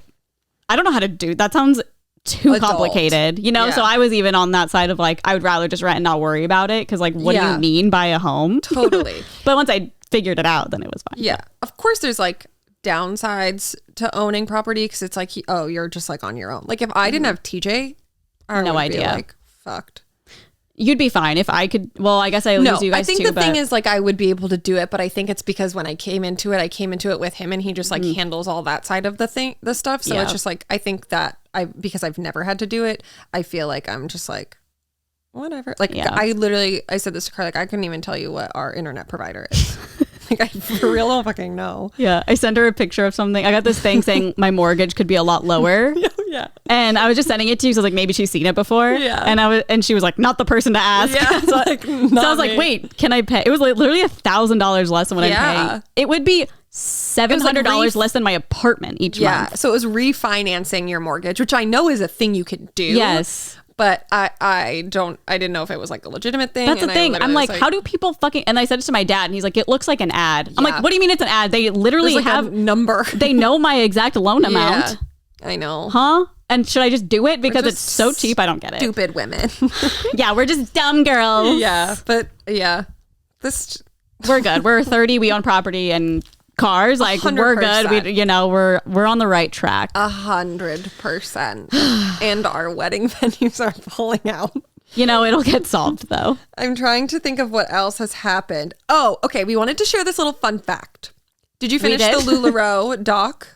don't know how to do that. Sounds too complicated, you know? So I was even on that side of like, I would rather just rent and not worry about it. Cause like, what do you mean buy a home? Totally. But once I figured it out, then it was fine. Yeah. Of course there's like downsides to owning property, because it's like, you're just like on your own. Like if I didn't have TJ, I would be like fucked. You'd be fine if I could. Well, I guess I lose you guys too. I think the thing is like I would be able to do it, but I think it's because when I came into it with him, and he just like handles all that side of the stuff. So it's just like, I think that because I've never had to do it, I feel like I'm just like, whatever. Like I said this to Carl, like I couldn't even tell you what our internet provider is. Like I for real don't fucking know. Yeah. I sent her a picture of something. I got this thing saying my mortgage could be a lot lower. Yeah. And I was just sending it to you. So I was like, maybe she's seen it before. Yeah. And she was like, not the person to ask. Yeah. So I was like, wait, can I pay? It was like literally $1,000 less than what I'm paying. It would be $700 less than my apartment each month. Yeah. So it was refinancing your mortgage, which I know is a thing you can do. Yes. But I didn't know if it was like a legitimate thing. That's the thing. I'm like, how do people fucking, and I said it to my dad and he's like, it looks like an ad. I'm like, what do you mean it's an ad? They literally have a number. They know my exact loan amount. I know. Huh? And should I just do it because it's so cheap? I don't get it. Stupid women. Yeah, we're just dumb girls. Yeah. But yeah, we're good. We're 30. We own property and cars. Like 100%. We're good. We're on the right track. 100%. And our wedding venues are pulling out. It'll get solved though. I'm trying to think of what else has happened. Oh, okay. We wanted to share this little fun fact. Did you finish the LuLaRoe doc?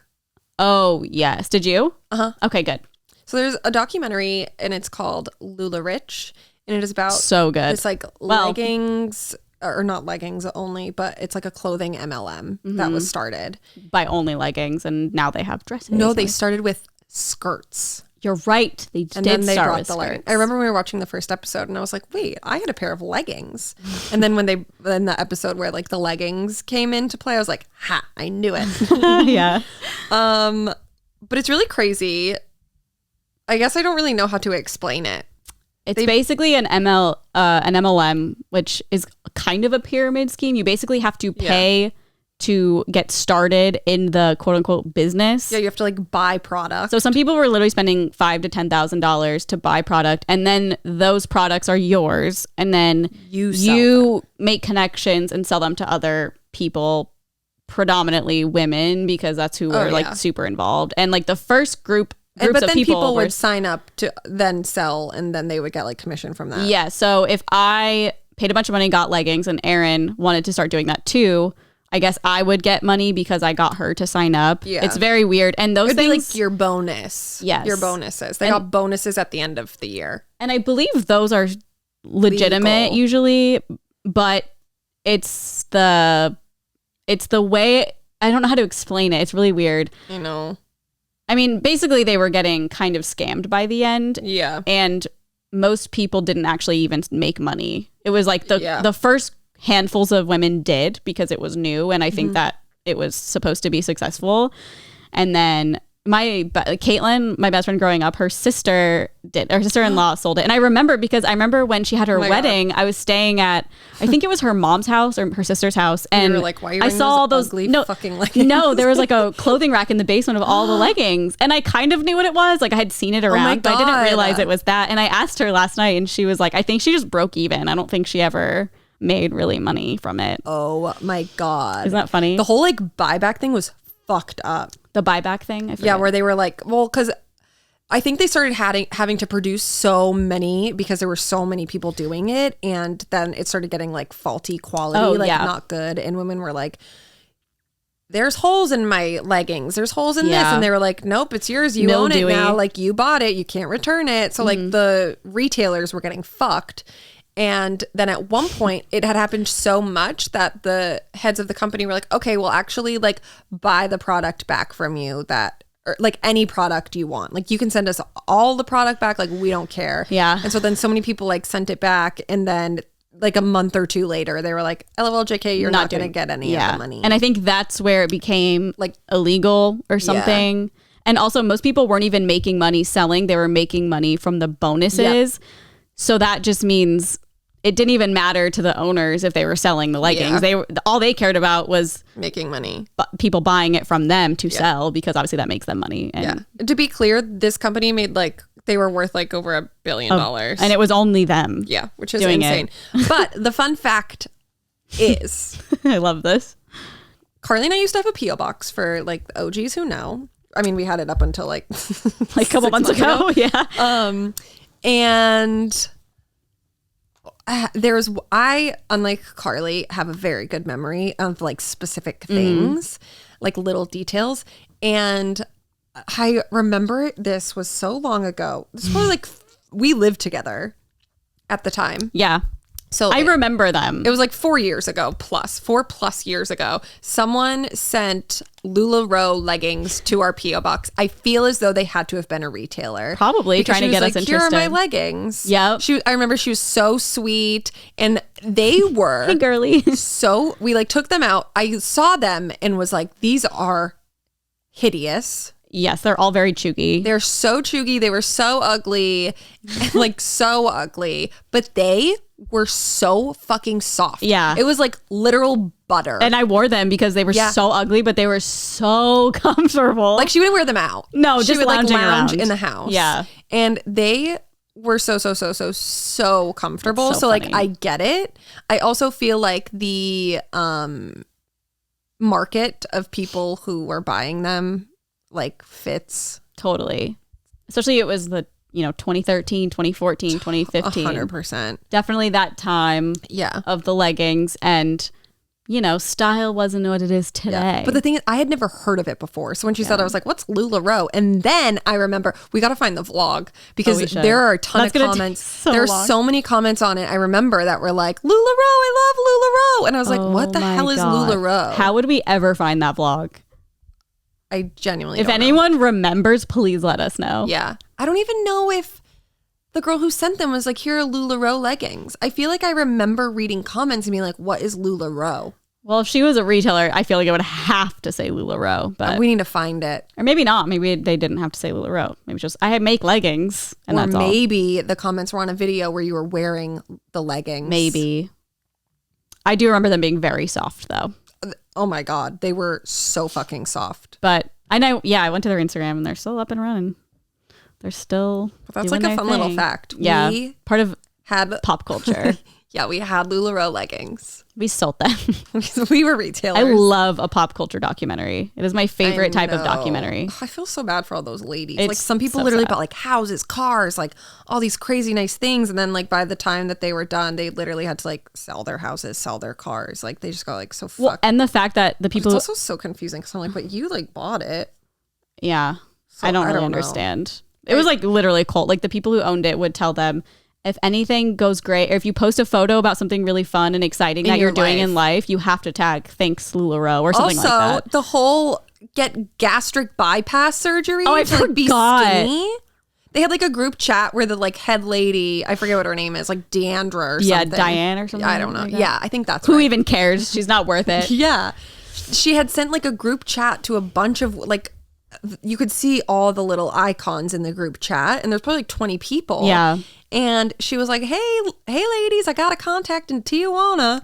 Oh, yes. Did you? Uh-huh. Okay, good. So there's a documentary and it's called Lula Rich, and it is about So good. it's like leggings, or not leggings only, but it's like a clothing MLM that was started by only leggings, and now they have dresses. No, they started with skirts. You're right. They And did then they start brought with the leggings. skirts. I remember we were watching the first episode and I was like, wait, I had a pair of leggings. And then when in the episode where like the leggings came into play, I was like, ha, I knew it. Yeah. But it's really crazy. I guess I don't really know how to explain it. It's basically an MLM, which is kind of a pyramid scheme. You basically have to pay to get started in the quote unquote business. Yeah, you have to like buy product. So some people were literally spending $5,000 to $10,000 to buy product, and then those products are yours, and then you make connections and sell them to other people, predominantly women, because that's who were like super involved. And like the first groups but of then people would sign up to then sell, and then they would get like commission from that. Yeah. So if I paid a bunch of money, got leggings, and Erin wanted to start doing that too, I guess I would get money because I got her to sign up. Yeah. It's very weird. And those things, be like your bonus. Yes. Your bonuses. They got bonuses at the end of the year. And I believe those are legitimate usually, but it's the way, I don't know how to explain it. It's really weird. I know. I mean, basically they were getting kind of scammed by the end. Yeah. And most people didn't actually even make money. It was like the first handfuls of women did because it was new, and I think that it was supposed to be successful. And then Caitlin, my best friend growing up, her sister-in-law sold it. And I remember when she had her wedding, God. I was staying at, I think it was her mom's house or her sister's house, and you were like, why are you I saw all those ugly fucking leggings? No, there was like a clothing rack in the basement of all the leggings, and I kind of knew what it was. Like I had seen it around, but I didn't realize it was that. And I asked her last night, and she was like, I think she just broke even. I don't think she ever made really money from it. Oh my God. Isn't that funny? The whole like buyback thing was fucked up. The buyback thing? Yeah, where they were like, well, because I think they started having to produce so many because there were so many people doing it, and then it started getting like faulty quality, not good. And women were like, there's holes in my leggings, there's holes in this, and they were like, nope, it's yours, you own it now, like you bought it, you can't return it. So like the retailers were getting fucked. And then at one point it had happened so much that the heads of the company were like, okay, we'll actually like buy the product back from you, that, or like any product you want. Like you can send us all the product back. Like we don't care. Yeah. And so then so many people like sent it back. And then like a month or two later, they were like, LOL, JK, you're not going to get any of the money. And I think that's where it became like illegal or something. Yeah. And also most people weren't even making money selling. They were making money from the bonuses. Yep. So that just means it didn't even matter to the owners if they were selling the leggings. All they cared about was making money. People buying it from them to sell, because obviously that makes them money. And to be clear, this company made like, they were worth like over $1 billion. And it was only them. Yeah, which is insane. But the fun fact is, I love this. Carly and I used to have a P.O. box for like the OGs who know. I mean, we had it up until like a couple months ago. Yeah. And I, unlike Carly, have a very good memory of like specific things, like little details. And I remember this was so long ago. This was probably like, we lived together at the time. Yeah. So I remember them. It was like 4 years ago, 4+ years ago. Someone sent LuLaRoe leggings to our P.O. box. I feel as though they had to have been a retailer. Probably trying to get us interested. Here are my leggings. Yeah. I remember she was so sweet, and they were hey, girly. So we like took them out. I saw them and was like, these are hideous. Yes, they're all very chuggy. They're so chuggy. They were so ugly, like so ugly, but they were so fucking soft. Yeah. It was like literal butter. And I wore them because they were so ugly, but they were so comfortable. Like she wouldn't wear them out. No, she just would lounging like lounge around in the house. Yeah. And they were so comfortable. So like I get it. I also feel like the market of people who were buying them like fits. Totally. Especially it was the 2013, 2014, 2015. 100%. Definitely that time of the leggings. And style wasn't what it is today. Yeah. But the thing is, I had never heard of it before. So when she said, I was like, what's LuLaRoe? And then I remember, we got to find the vlog because there are a ton of comments. There are so many comments on it. I remember that were like, LuLaRoe, I love LuLaRoe. And I was like, what the hell is LuLaRoe? How would we ever find that vlog? I genuinely If anyone remembers, please let us know. Yeah. I don't even know if the girl who sent them was like, here are LuLaRoe leggings. I feel like I remember reading comments and being like, what is LuLaRoe? Well, if she was a retailer, I feel like I would have to say LuLaRoe. But we need to find it. Or maybe not. Maybe they didn't have to say LuLaRoe. Maybe just, I make leggings and that's all. Or maybe the comments were on a video where you were wearing the leggings. Maybe. I do remember them being very soft though. Oh my God. They were so fucking soft. But I know, I went to their Instagram and they're still up and running. They're still That's like a fun little fact. Yeah. Part of pop culture. Yeah, we had LuLaRoe leggings. We sold them. We were retailers. I love a pop culture documentary. It is my favorite type of documentary. I feel so bad for all those ladies. Like some people literally bought like houses, cars, like all these crazy nice things. And then like by the time that they were done, they literally had to like sell their houses, sell their cars. Like they just got like so fucked. Well, and the fact that the people... It's also so confusing because I'm like, but you like bought it. Yeah. So I don't really understand. It was like literally a cult. Like the people who owned it would tell them, if anything goes great, or if you post a photo about something really fun and exciting that you're doing in life, you have to tag thanks LuLaRoe or something like that. Also, the whole get gastric bypass surgery to like, be skinny. They had like a group chat where the like head lady, I forget what her name is, like Deandra or something. Yeah, Diane or something. I don't know. Like yeah, I think that's Who even cares? She's not worth it. Yeah. She had sent like a group chat to a bunch of like, you could see all the little icons in the group chat and there's probably like 20 people. Yeah. And she was like, hey ladies, I got a contact in Tijuana.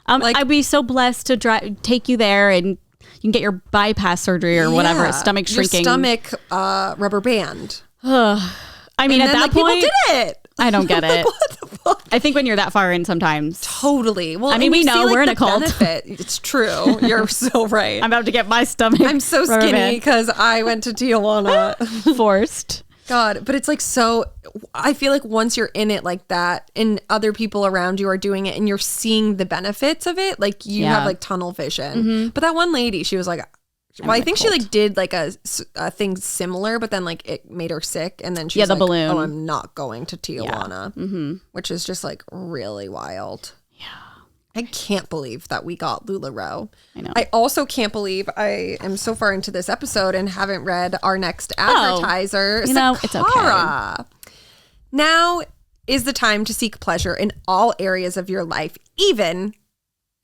Like, I'd be so blessed to take you there and you can get your bypass surgery or whatever, stomach shrinking. Your stomach rubber band. I mean, at that point, people did it. I don't get it. What the fuck? I think when you're that far in sometimes. Totally. Well, I mean, we know we're in a cult. Benefit. It's true. You're so right. I'm about to get my stomach. I'm so skinny because I went to Tijuana. Forced. God, but it's like so, I feel like once you're in it like that and other people around you are doing it and you're seeing the benefits of it, like you have like tunnel vision. Mm-hmm. But that one lady, she was like, well, I think she like did like a thing similar, but then like it made her sick. And then she was the like, balloon. oh, I'm not going to Tijuana, which is just like really wild. Yeah. I can't believe that we got LuLaRoe. I know. I also can't believe I am so far into this episode and haven't read our next advertiser, Sakara. It's okay. Now is the time to seek pleasure in all areas of your life, even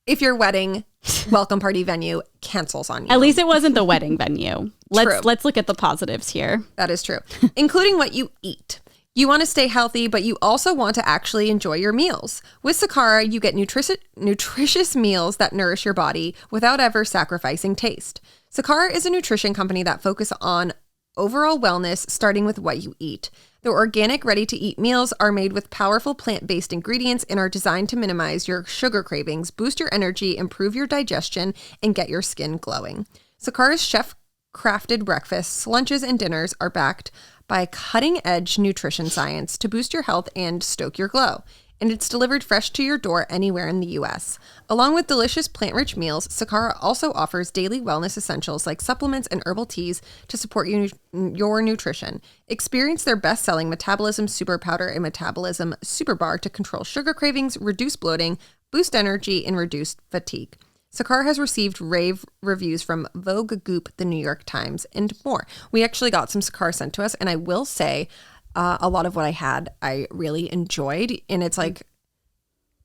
if your wedding welcome party venue cancels on you. At least it wasn't the wedding venue. Let's look at the positives here. That is true. Including what you eat. You want to stay healthy, but you also want to actually enjoy your meals. With Sakara, you get nutritious meals that nourish your body without ever sacrificing taste. Sakara is a nutrition company that focuses on overall wellness, starting with what you eat. Their organic, ready-to-eat meals are made with powerful plant-based ingredients and are designed to minimize your sugar cravings, boost your energy, improve your digestion, and get your skin glowing. Sakara's chef-crafted breakfasts, lunches, and dinners are backed by cutting-edge nutrition science to boost your health and stoke your glow. And it's delivered fresh to your door anywhere in the U.S. Along with delicious plant-rich meals, Sakara also offers daily wellness essentials like supplements and herbal teas to support your nutrition. Experience their best-selling Metabolism Super Powder and Metabolism Super Bar to control sugar cravings, reduce bloating, boost energy, and reduce fatigue. Sakara has received rave reviews from Vogue, Goop, The New York Times, and more. We actually got some Sakara sent to us, and I will say a lot of what I had, I really enjoyed. And it's like,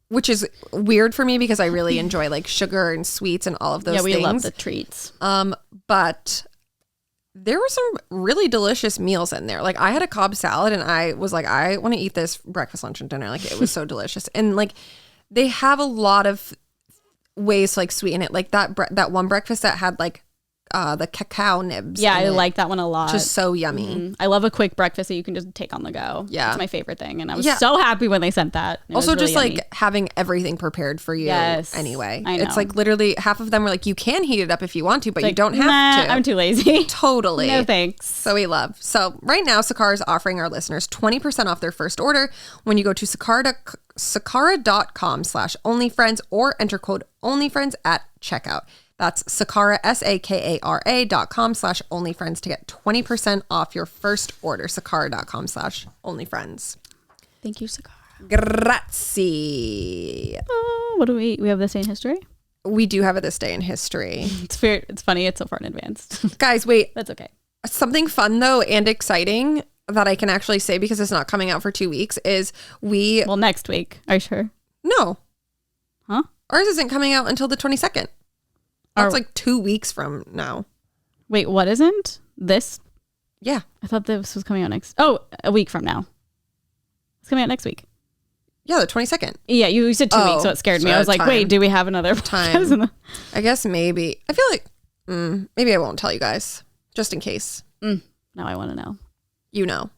which is weird for me because I really enjoy like sugar and sweets and all of those things. Yeah, we love the treats. But there were some really delicious meals in there. Like I had a Cobb salad and I was like, I want to eat this breakfast, lunch, and dinner. Like it was so delicious. And like they have a lot of ways to like sweeten it, like that one breakfast that had like the cacao nibs. Yeah, I like that one a lot. Just so yummy. Mm-hmm. I love a quick breakfast that you can just take on the go. Yeah, it's my favorite thing, and I was so happy when they sent that. Also, really just yummy. like having everything prepared for you. Yes, anyway, I know. It's like literally half of them were like, you can heat it up if you want to, but you don't have to. I'm too lazy. Totally. No thanks. So we love. So right now, Sakara is offering our listeners 20% off their first order when you go to sakara.com/onlyfriends or enter code onlyfriends at checkout. That's Sakara, SAKARA.com/onlyfriends to get 20% off your first order. Sakara.com/onlyfriends. Thank you, Sakara. Grazie. What do we have this day in history? We do have it this day in history. It's fair. It's funny. It's so far in advance. Guys, wait. That's okay. Something fun though and exciting that I can actually say because it's not coming out for 2 weeks is well, next week. Are you sure? No. Huh? Ours isn't coming out until the 22nd. That's like 2 weeks from now. Wait, what isn't? This? Yeah. I thought this was coming out a week from now. It's coming out next week. Yeah, the 22nd. Yeah, you said 2 weeks, so it scared me. I was like, wait, do we have another time? I guess maybe. I feel like maybe I won't tell you guys, just in case. Now I want to know. You know.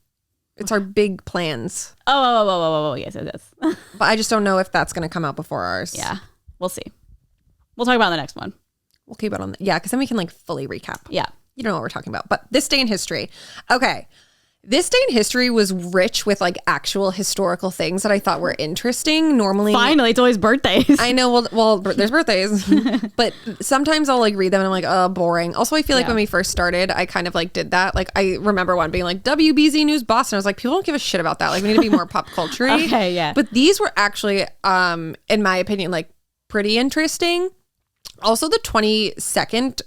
It's our big plans. Oh, yes, it is. But I just don't know if that's going to come out before ours. Yeah, we'll see. We'll talk about the next one. We'll keep it on. Yeah, because then we can like fully recap. Yeah. You don't know what we're talking about. But this day in history. Okay. This day in history was rich with like actual historical things that I thought were interesting. Normally, finally, it's always birthdays. I know. Well, there's birthdays, but sometimes I'll like read them and I'm like, oh, boring. Also, I feel like when we first started, I kind of like did that. Like I remember one being like WBZ News Boston. I was like, people don't give a shit about that. Like we need to be more pop culture. Okay, yeah. But these were actually, in my opinion, like pretty interesting. Also, the 22nd.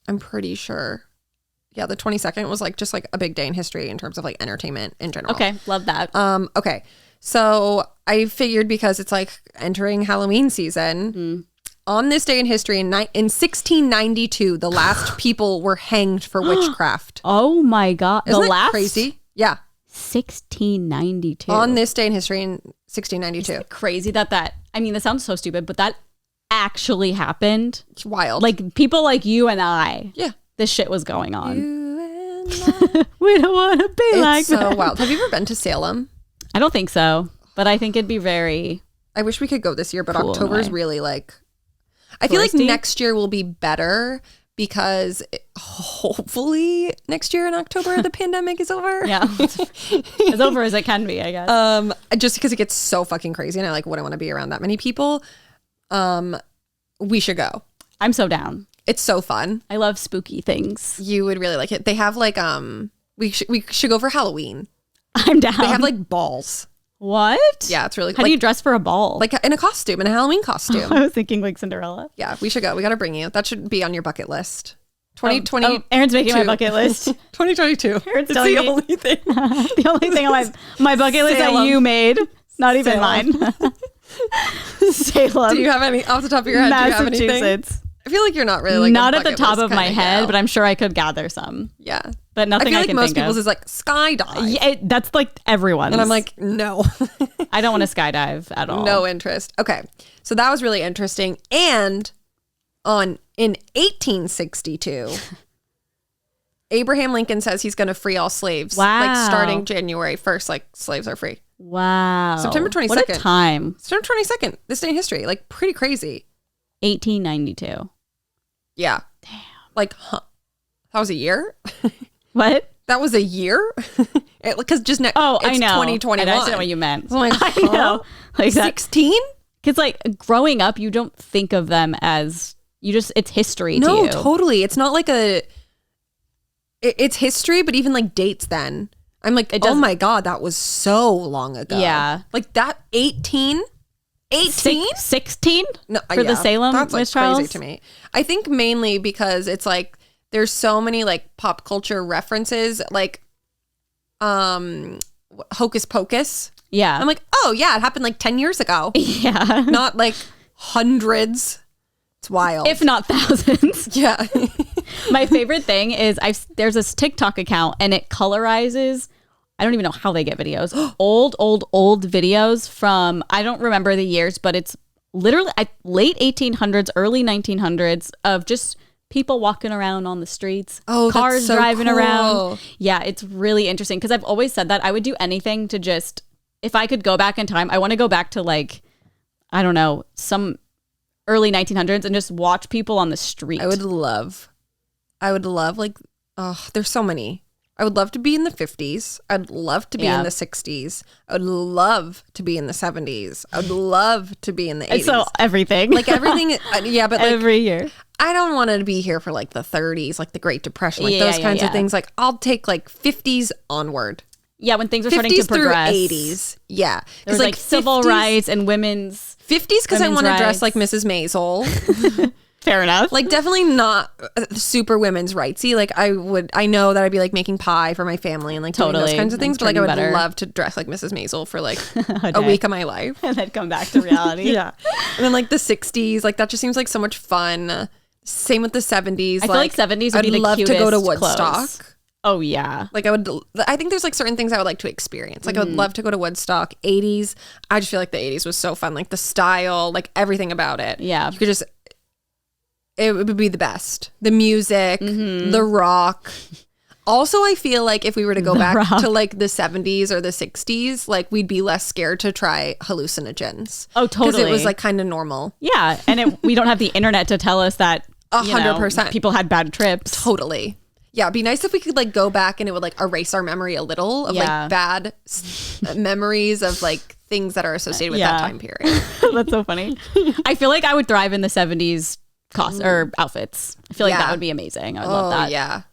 I'm pretty sure. Yeah, the 22nd was like just like a big day in history in terms of like entertainment in general. Okay, love that. Okay. So I figured because it's like entering Halloween season, on this day in history in 1692, the last people were hanged for witchcraft. Oh my God. Isn't that crazy? Yeah. 1692. On this day in history in 1692. Isn't it crazy that I mean, this sounds so stupid, but that actually happened. It's wild. Like people like you and I. Yeah. This shit was going on. You and I. We don't want to be like so that. wild. Have you ever been to Salem? I don't think so, but I think it'd be very. I wish we could go this year, but cool October's really like. I feel like next year will be better because hopefully next year in October the pandemic is over. Yeah, as over as it can be, I guess. Just because it gets so fucking crazy and I like wouldn't want to be around that many people. We should go. I'm so down. It's so fun. I love spooky things. You would really like it. They have like we should go for Halloween. I'm down. They have like balls. What? Yeah, it's really How do you dress for a ball? Like in a costume, in a Halloween costume. I was thinking like Cinderella. Yeah, we should go. We got to bring you. That should be on your bucket list. 2020. Erin's making my bucket list. 2022. Erin's it's the only thing. The only thing on my bucket list that you made. Not even mine. Salem. Do you have any off the top of your head? Do you have anything? Massachusetts. I feel like you're not really like not at the top of my head, but I'm sure I could gather some. Yeah, but nothing I can most think people's of. is like skydive. Yeah, that's like everyone's. And I'm like, no. I don't want to skydive at all. No interest. Okay, so that was really interesting. And in 1862. Abraham Lincoln says he's going to free all slaves. Wow. Like starting January 1st, like slaves are free. Wow. September 22nd. What a time. September 22nd. This day in history. Like pretty crazy. 1892. Yeah. Damn. Like, that was a year? What? That was a year? Because just next. Oh, I know. 2021. And I didn't know what you meant. So I'm like, I know. Like 16? Because like growing up, you don't think of them as it's history to you. No, totally. It's not like it's history, but even like dates then. I'm like, oh my God, that was so long ago. Yeah. Like that 18? 16? No, for the Salem that's like witch trials? crazy to me. I think mainly because it's like there's so many like pop culture references, like Hocus Pocus. Yeah. I'm like, oh yeah, it happened like 10 years ago. Yeah. Not like hundreds. It's wild. If not thousands. Yeah. My favorite thing is there's this TikTok account and it colorizes, I don't even know how they get videos, old videos from, I don't remember the years, but it's literally late 1800s, early 1900s of just people walking around on the streets, cars driving around. Yeah, it's really interesting because I've always said that I would do anything to just, if I could go back in time, I want to go back to like, I don't know, some early 1900s and just watch people on the street. I would love like, oh, there's so many. I would love to be in the 50s. I'd love to be in the 60s. I would love to be in the 70s. I would love to be in the 80s. So everything. Like everything. Yeah, but like every year. I don't want to be here for like the 30s, like the Great Depression, like those kinds of things. Like I'll take like 50s onward. Yeah, when things are starting to progress. 80s. Yeah. There's like civil rights and women's 50s because I want to dress like Mrs. Maisel. Fair enough. Like definitely not super women's rightsy. Like I know that I'd be like making pie for my family and like doing those kinds of things. But like I would love to dress like Mrs. Maisel for like a week of my life. And then come back to reality. Yeah. And then like the 60s, like that just seems like so much fun. Same with the 70s. I feel like 70s would be the love cutest to go to Woodstock. Clothes. Oh yeah. Like I think there's like certain things I would like to experience. Like I would love to go to Woodstock. 80s. I just feel like the 80s was so fun. Like the style, like everything about it. Yeah. You could just, it would be the best. The music, the rock. Also, I feel like if we were to go back to like the 70s or the 60s, like we'd be less scared to try hallucinogens. Oh, totally. Because it was like kind of normal. Yeah. And we don't have the internet to tell us that 100%. People had bad trips. Totally. Yeah, it'd be nice if we could like go back and it would like erase our memory a little of like bad memories of like things that are associated with that time period. That's so funny. I feel like I would thrive in the 70s or outfits. I feel like that would be amazing. I would love that. Yeah.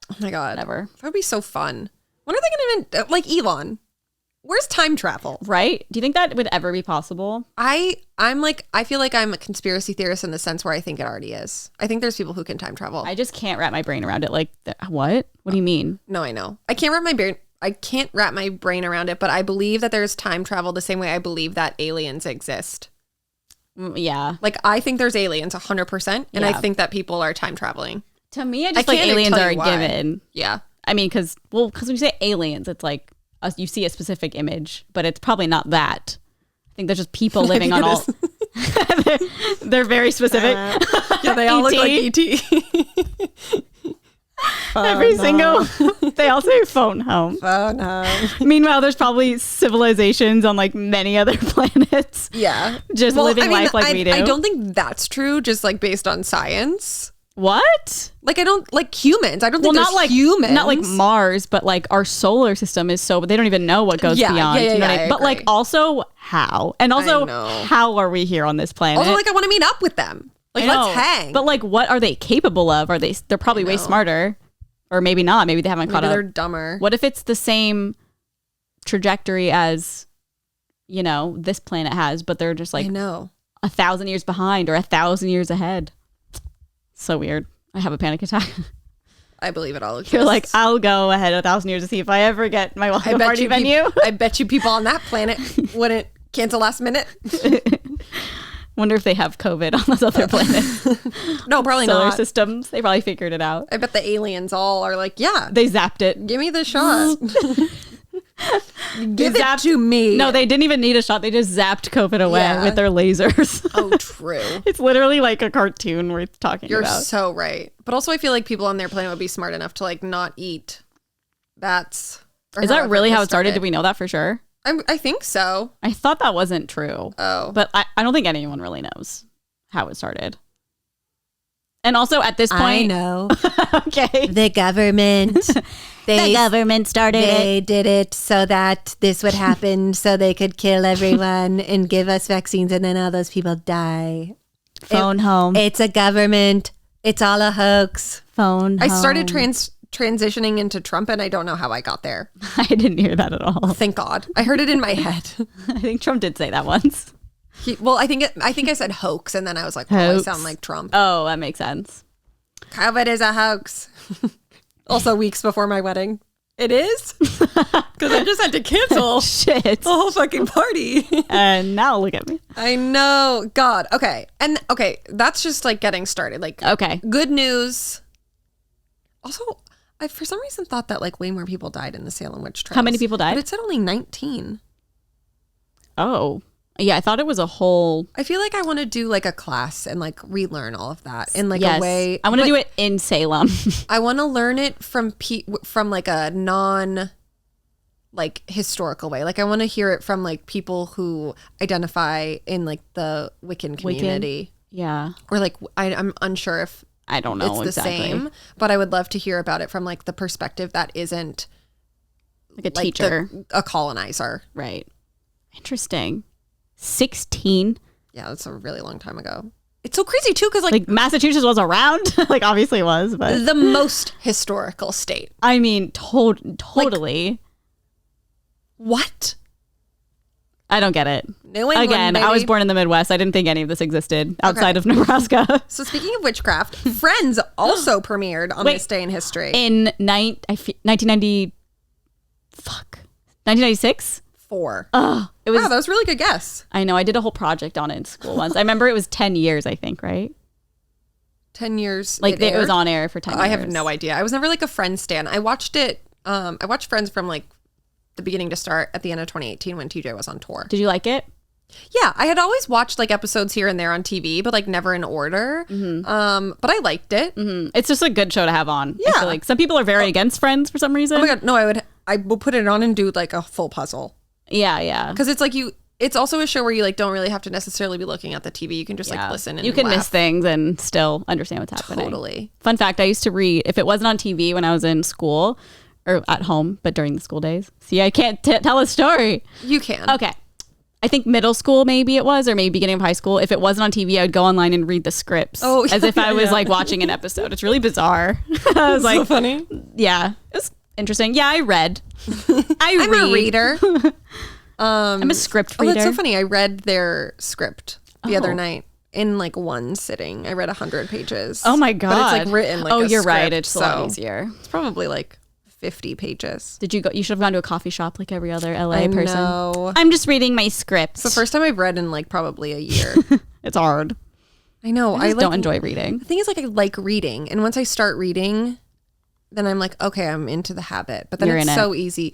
Oh my God. Never. That would be so fun. When are they going to like Elon? Where's time travel? Right? Do you think that would ever be possible? I feel like I'm a conspiracy theorist in the sense where I think it already is. I think there's people who can time travel. I just can't wrap my brain around it. Like, what? What do you mean? No, I know. I can't wrap my brain around it, but I believe that there's time travel the same way I believe that aliens exist. Yeah. Like, I think there's aliens 100%, and I think that people are time traveling. To me, I just like aliens are a given. Yeah. I mean, because when you say aliens, it's like you see a specific image, but it's probably not that. I think there's just people living on all. They're very specific. Yeah, they all look like E.T. Every single. They all say phone home. Phone home. Meanwhile, there's probably civilizations on like many other planets. Yeah. Just living life like we do. I don't think that's true, just like based on science. What? Like I don't like humans. I don't think there's not like humans. Not like Mars, but like our solar system is so. But they don't even know what goes beyond. But like also how, and also how are we here on this planet? Also, like I want to meet up with them. Like let's hang. But like, what are they capable of? Are they? They're probably way smarter, or maybe not. Maybe they haven't caught up. They're dumber. What if it's the same trajectory as this planet has, but they're just like 1,000 years behind or 1,000 years ahead? So weird. I have a panic attack. I believe it all exists. You're like, I'll go ahead 1,000 years to see if I ever get my welcome party venue. I bet you people on that planet wouldn't cancel last minute. Wonder if they have COVID on those other planets. No, probably Solar not. systems. They probably figured it out. I bet the aliens all are like, yeah. They zapped it. Give me the shot. Give it to me. No, they didn't even need a shot. They just zapped COVID away with their lasers. Oh, true. It's literally like a cartoon we're talking about. You're so right. But also I feel like people on their planet would be smart enough to like not eat bats. Is that really how it started? Do we know that for sure? I think so. I thought that wasn't true. Oh. But I don't think anyone really knows how it started. And also at this point... I know. Okay. The government. The government started They did it so that this would happen, so they could kill everyone and give us vaccines, and then all those people die. Phone home. It's a government. It's all a hoax. Phone I home. started transitioning into Trump, and I don't know how I got there. I didn't hear that at all. Thank God. I heard it in my head. I think Trump did say that once. I think I said hoax, and then I was like, oh, I sound like Trump. Oh, that makes sense. COVID is a hoax. Also, weeks before my wedding. It is? Because I just had to cancel Shit. the whole fucking party. And now look at me. I know. God. Okay. And okay, that's just like getting started. Like, Okay. Good news. Also, I for some reason thought that like way more people died in the Salem witch trials. How many people died? But it said only 19. Oh. Yeah, I thought it was a whole... I feel like I want to do like a class and like relearn all of that in like a way. I want to do it in Salem. I want to learn it from like a non like historical way. Like I want to hear it from like people who identify in like the Wiccan community. Yeah. Or like I'm unsure if I don't know it's exactly. the same, but I would love to hear about it from like the perspective that isn't Like a teacher. a colonizer. Right. Interesting. 16? Yeah, that's a really long time ago. It's so crazy too, because Like Massachusetts was around. Like obviously it was, but the most historical state. I mean, totally. What? I don't get it. New England, Again, I was born in the Midwest. I didn't think any of this existed outside of Nebraska. So speaking of witchcraft, Friends also premiered on this day in history. In 1990, 1996? 4. It was. Wow, that was a really good guess. I know. I did a whole project on it in school once. I remember it was 10 years, I think, right? 10 years. Like it was aired? on air for 10 years. I have no idea. I was never like a Friends stan. I watched it. I watched Friends from like the beginning to start at the end of 2018 when TJ was on tour. Did you like it? Yeah, I had always watched like episodes here and there on TV, but like never in order. But I liked it. It's just a good show to have on. I Yeah. feel like some people are very against Friends for some reason. Oh my god, no, I will put it on and do like a full puzzle. Yeah. Because it's like it's also a show where you like don't really have to necessarily be looking at the TV. You can just like listen and you can laugh. miss things and still understand what's happening. Totally. Fun fact, I used to read, if it wasn't on TV when I was in school or at home, but during the school days. See, I can't tell a story. You can. Okay. I think middle school maybe it was, or maybe beginning of high school. If it wasn't on TV, I would go online and read the scripts as if I was like watching an episode. It's really bizarre. I was like, So funny. yeah, it was interesting. Yeah, I read. I'm a reader. I'm a script Oh, reader. that's so funny. I read their script the other Oh. night in like one sitting. I read 100 pages. Oh my God. But it's like written like a you're right. script, It's a lot so easier. It's probably like 50 pages. Did you go? You should have gone to a coffee shop like every other LA I person. know. I'm just reading my script. It's the first time I've read in like probably a year. It's hard. I know. I just don't enjoy reading. The thing is like I like reading. And once I start reading, then I'm like, okay, I'm into the habit. But then You're it's in it. so easy.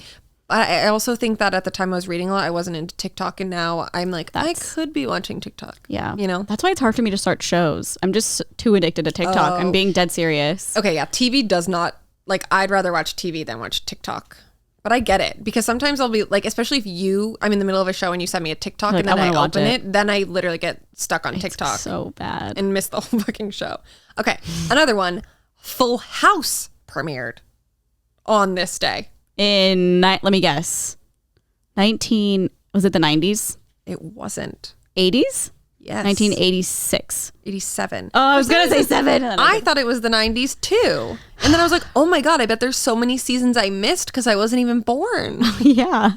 I also think that at the time I was reading a lot, I wasn't into TikTok. And now I'm like, I could be watching TikTok. Yeah. You know? That's why it's hard for me to start shows. I'm just too addicted to TikTok. I'm being dead serious. Okay, yeah. TV does not, like, I'd rather watch TV than watch TikTok. But I get it. Because sometimes I'll be like, especially if I'm in the middle of a show and you send me a TikTok Like, and then I I wanna watch open it. it, then I literally get stuck on TikTok So bad. and miss the whole fucking show. Okay, another one. Full House premiered on this day. Let me guess. Was it the 90s? It wasn't. 80s? Yes. 1986. 87. Oh, I was going to say 7. I thought it was the 90s too. And then I was like, oh my God, I bet there's so many seasons I missed because I wasn't even born. Yeah.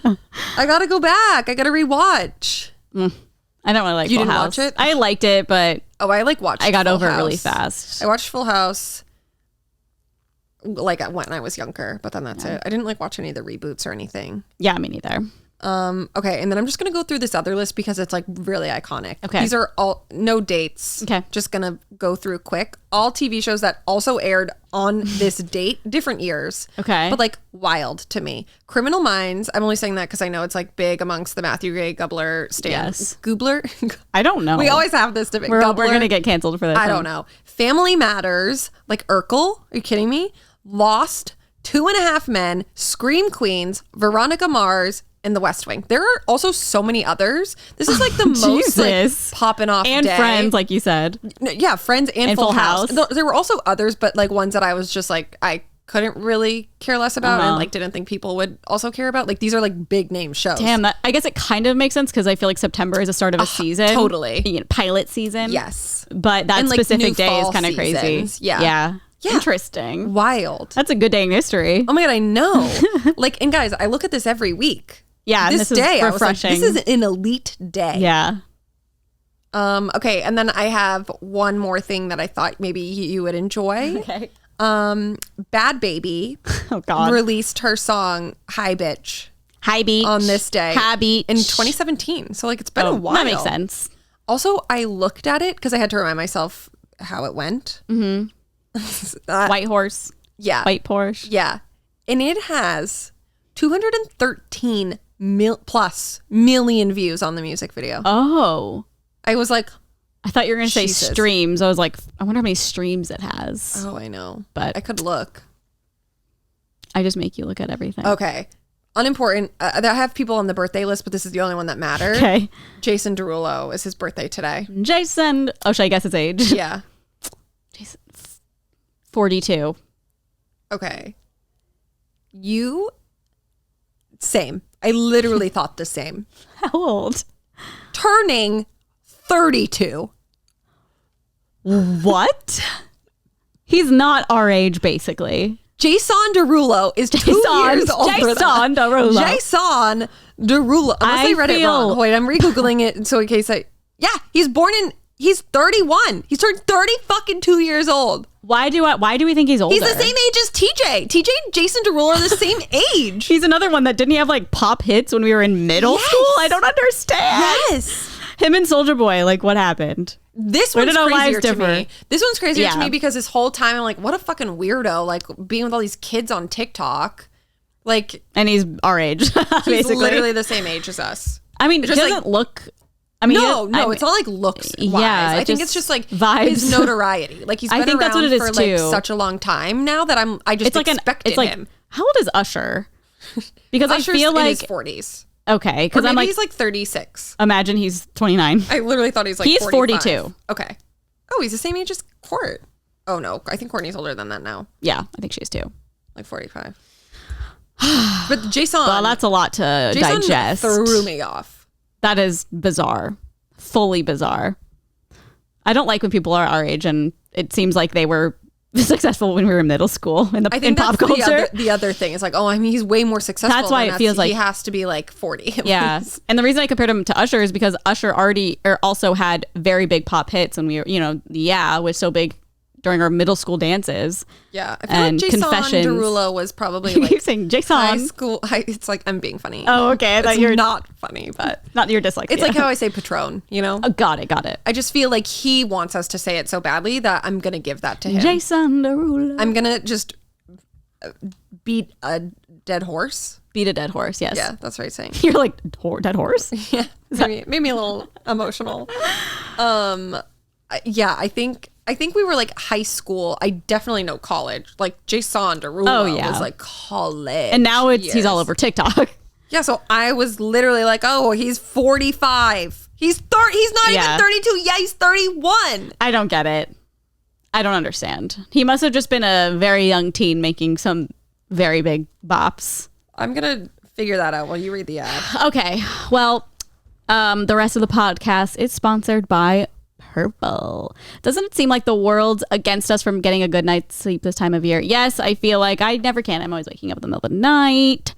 I gotta go back. I gotta rewatch. I don't really like You Full didn't House. watch it? I liked it, but Oh, I like watched I got Full over it really House. fast. I watched Full House like when I was younger, but then that's it. I didn't like watch any of the reboots or anything. Yeah, me neither. Okay, and then I'm just gonna go through this other list because it's like really iconic. Okay. These are all no dates. Okay. Just gonna go through quick. All TV shows that also aired on this date, different years. Okay. But like wild to me. Criminal Minds. I'm only saying that because I know it's like big amongst the Matthew Gray Gubler stands. Yes. Goobler. I don't know. We always have this debate. We're Gubler. going to get canceled for this. I don't know. Family Matters, like Urkel. Are you kidding me? Lost, 2.5 Men, Scream Queens, Veronica Mars, and The West Wing. There are also so many others. This is like the most Jesus. like popping off And day. Friends, like you said. Yeah, Friends and Full Full House. House. There were also others, but like ones that I was just like I couldn't really care less about and like didn't think people would also care about. Like these are like big name shows. Damn, I guess it kind of makes sense because I feel like September is the start of a season. totally. You know, pilot season. Yes. But that And, like, new specific day is fall kind of crazy. seasons. Yeah. Yeah. Yeah. Interesting. Wild. That's a good day in history. Oh my God, I know. Like, and guys, I look at this every week. Yeah, and This this is day, I was like, refreshing. this is an elite day. Yeah. Okay, and then I have one more thing that I thought maybe you would enjoy. Okay. Bad Baby Oh God. released her song "Hi Bitch" Hi Beach. on this day Hi Beach. in 2017. So like it's been a while. That makes sense. Also, I looked at it because I had to remind myself how it went. White horse. Yeah, White Porsche. yeah, and it has 213 plus million views on the music video. Oh. I was like, I thought you were going to say Jesus. streams. I was like, I wonder how many streams it has. oh, I know, But I could look. I just make you look at everything. Okay. Unimportant. I have people on the birthday list, but this is the only one that mattered. Okay. Jason Derulo is his birthday today. Jason. Oh, should I guess his age? Yeah. Jason. 42. Okay. Same. I literally thought the same. How old? Turning 32. What? He's not our age, basically. Jason Derulo is 2 years older Jason than Derulo. Jason Derulo. Unless I read it wrong. Wait, I'm re-Googling it so in case he's 31. He's turned 30 fucking 2 years old. Why do we think he's older? He's the same age as TJ. TJ and Jason Derulo are the same age. He's another one that didn't he have like pop hits when we were in middle school? I don't understand. Yes. Him and Soulja Boy, like what happened? This one's crazier to me. This one's crazier to me because this whole time I'm like, what a fucking weirdo, like being with all these kids on TikTok. Like, and he's our age. Basically. He's literally the same age as us. I mean, it doesn't look. I mean, no, it's not like looks wise. Yeah, I think it's just like vibes. His notoriety. Like he's been around that's what it is for like such a long time now that I just expected him. How old is Usher? Because Usher's I feel like in his 40s. Okay, because I'm like he's like 36. Imagine he's 29. I literally thought he's like he's 45. 42. Okay. Oh, he's the same age as Court. Oh no, I think Courtney's older than that now. Yeah, I think she is too. Like 45. But Jason. Well, that's a lot to digest. Threw me off. That is bizarre. Fully bizarre. I don't like when people are our age and it seems like they were successful when we were in middle school in pop culture. The other thing is like, I mean, he's way more successful. That's why it feels like he has to be like 40. Yeah. And the reason I compared him to Usher is because Usher also had very big pop hits when we were, was so big during our middle school dances. Yeah. I feel like Jason Derulo was probably like saying Jason. High school. It's like I'm being funny. Oh, okay. I thought you're not funny, but not your dyslexia. It's like how I say Patron, you know? Oh, got it. I just feel like he wants us to say it so badly that I'm going to give that to him. Jason Derulo. I'm going to just beat a dead horse. Beat a dead horse, yes. Yeah, that's what I'm saying. You're like, dead horse? Yeah. Made me a little emotional. Yeah, I think we were like high school. I definitely know college. Like Jason Derulo was like college. And now he's all over TikTok. Yeah, so I was literally like, oh, he's 45. He's not even 32. Yeah, he's 31. I don't get it. I don't understand. He must have just been a very young teen making some very big bops. I'm going to figure that out while you read the ad. Okay. Well, the rest of the podcast is sponsored by Purple. Doesn't it seem like the world's against us from getting a good night's sleep this time of year? Yes, I feel like I never can. I'm always waking up in the middle of the night,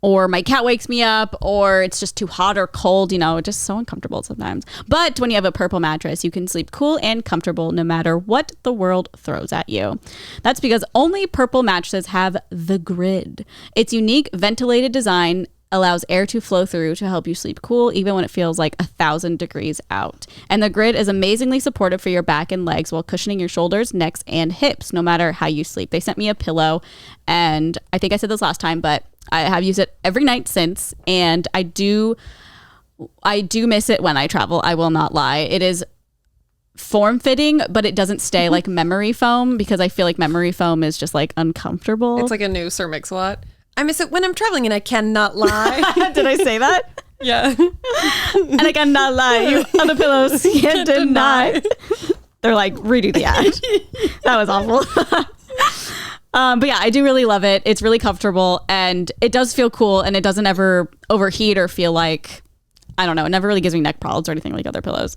or my cat wakes me up, or it's just too hot or cold, just so uncomfortable sometimes. But when you have a Purple mattress, you can sleep cool and comfortable no matter what the world throws at you. That's because only Purple mattresses have the grid. Its unique ventilated design allows air to flow through to help you sleep cool even when it feels like 1,000 degrees out. And the grid is amazingly supportive for your back and legs while cushioning your shoulders, necks, and hips no matter how you sleep. They sent me a pillow, and I think I said this last time, but I have used it every night since, and I do miss it when I travel. I will not lie. It is form-fitting, but it doesn't stay like memory foam, because I feel like memory foam is just like uncomfortable. It's like a new Sir Mix-a-Lot. I miss it when I'm traveling, and I cannot lie. Did I say that? Yeah. And I cannot lie. You other pillows can't deny. They're like, redo the ad. That was awful. But yeah, I do really love it. It's really comfortable, and it does feel cool, and it doesn't ever overheat or feel like, I don't know, it never really gives me neck problems or anything like other pillows.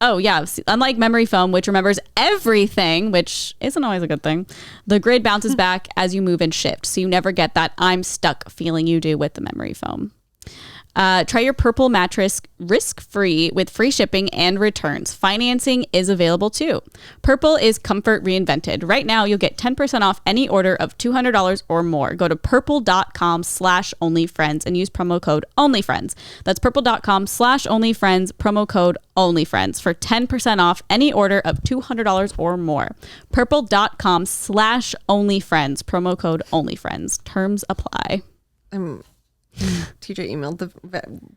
Oh, yeah. Unlike memory foam, which remembers everything, which isn't always a good thing, the grid bounces back as you move and shift. So you never get that I'm stuck feeling you do with the memory foam. Try your Purple mattress risk-free with free shipping and returns. Financing is available too. Purple is comfort reinvented. Right now, you'll get 10% off any order of $200 or more. Go to purple.com/onlyfriends and use promo code onlyfriends. That's purple.com/onlyfriends, promo code onlyfriends for 10% off any order of $200 or more. Purple.com/onlyfriends, promo code onlyfriends. Terms apply. TJ emailed the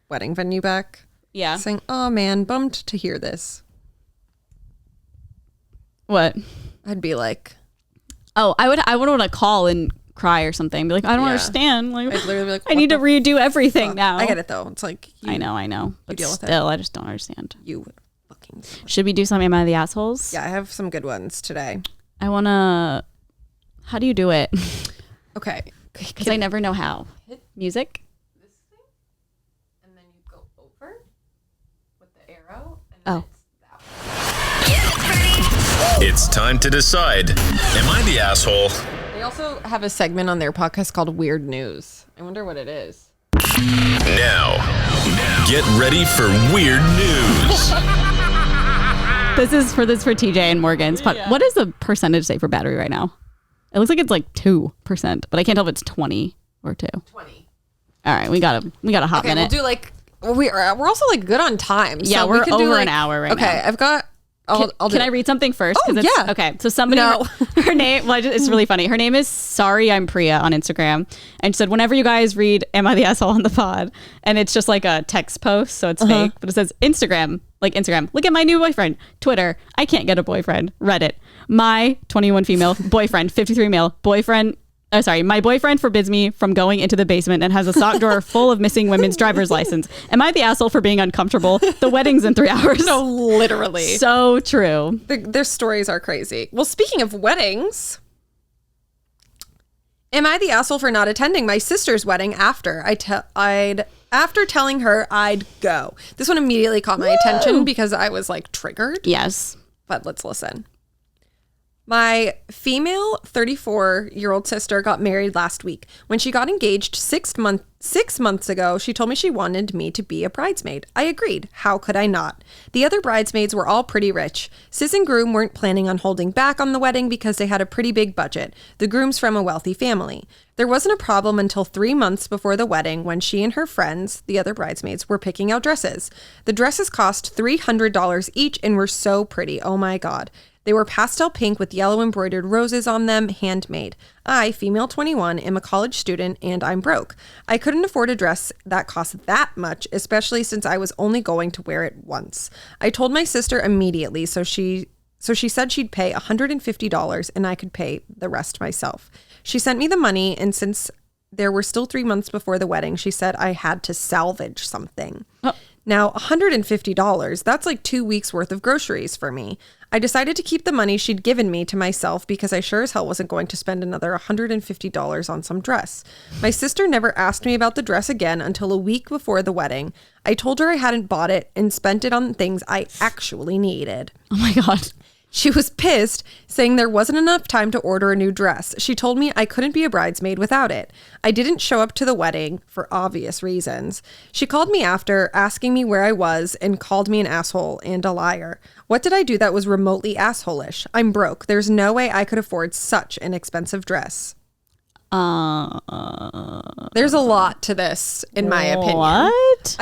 wedding venue back. Yeah. Saying, oh man, bummed to hear this. What? I'd be like, oh, I would want to call and cry or something. Be like, I don't understand. Like, I'd literally be like, I need to redo everything now. I get it though. It's like, I know. But deal with it. Still, I just don't understand. You fucking. Should we do something about the assholes? Yeah, I have some good ones today. How do you do it? Okay. Because I never know how. Music? This thing, and then you go over with the arrow, and Oh. it's that one. It's time to decide. Am I the asshole? They also have a segment on their podcast called Weird News. I wonder what it is. Now, get ready for weird news. This is for TJ and Morgan's. What is the percentage say for battery right now? It looks like it's like 2%, but I can't tell if it's 20 or 2. 20. All right, we got a hot Okay, minute. we'll do like we're also like good on time. Yeah, so we're we can do over like, an hour right now. Okay, I've got. I'll do Can I it. read something first? Oh, yeah. Okay, so somebody, No. her name, well, it's really funny. Her name is Sorry I'm Priya on Instagram. And she said, whenever you guys read Am I the Asshole on the pod? And it's just like a text post, so it's fake. But it says Instagram, look at my new boyfriend. Twitter, I can't get a boyfriend. Reddit, my 21 female boyfriend, 53 male boyfriend. My boyfriend forbids me from going into the basement and has a sock drawer full of missing women's driver's license. Am I the asshole for being uncomfortable? The wedding's in 3 hours. No, literally. So true. Their stories are crazy. Well, speaking of weddings, am I the asshole for not attending my sister's wedding after after telling her I'd go? This one immediately caught my attention because I was like triggered. Yes. But let's listen. My female 34-year-old sister got married last week. When she got engaged 6 months ago, she told me she wanted me to be a bridesmaid. I agreed. How could I not? The other bridesmaids were all pretty rich. Sis and groom weren't planning on holding back on the wedding because they had a pretty big budget. The groom's from a wealthy family. There wasn't a problem until 3 months before the wedding when she and her friends, the other bridesmaids, were picking out dresses. The dresses cost $300 each and were so pretty. Oh my God. They were pastel pink with yellow embroidered roses on them, handmade. I, female 21, am a college student and I'm broke. I couldn't afford a dress that cost that much, especially since I was only going to wear it once. I told my sister immediately, so she said she'd pay $150 and I could pay the rest myself. She sent me the money, and since there were still 3 months before the wedding, she said I had to salvage something. Oh. Now, $150, that's like 2 weeks worth of groceries for me. I decided to keep the money she'd given me to myself because I sure as hell wasn't going to spend another $150 on some dress. My sister never asked me about the dress again until a week before the wedding. I told her I hadn't bought it and spent it on things I actually needed. Oh my God. She was pissed, saying there wasn't enough time to order a new dress. She told me I couldn't be a bridesmaid without it. I didn't show up to the wedding for obvious reasons. She called me after, asking me where I was, and called me an asshole and a liar. What did I do that was remotely asshole-ish? I'm broke. There's no way I could afford such an expensive dress. There's a lot to this, in my opinion. What?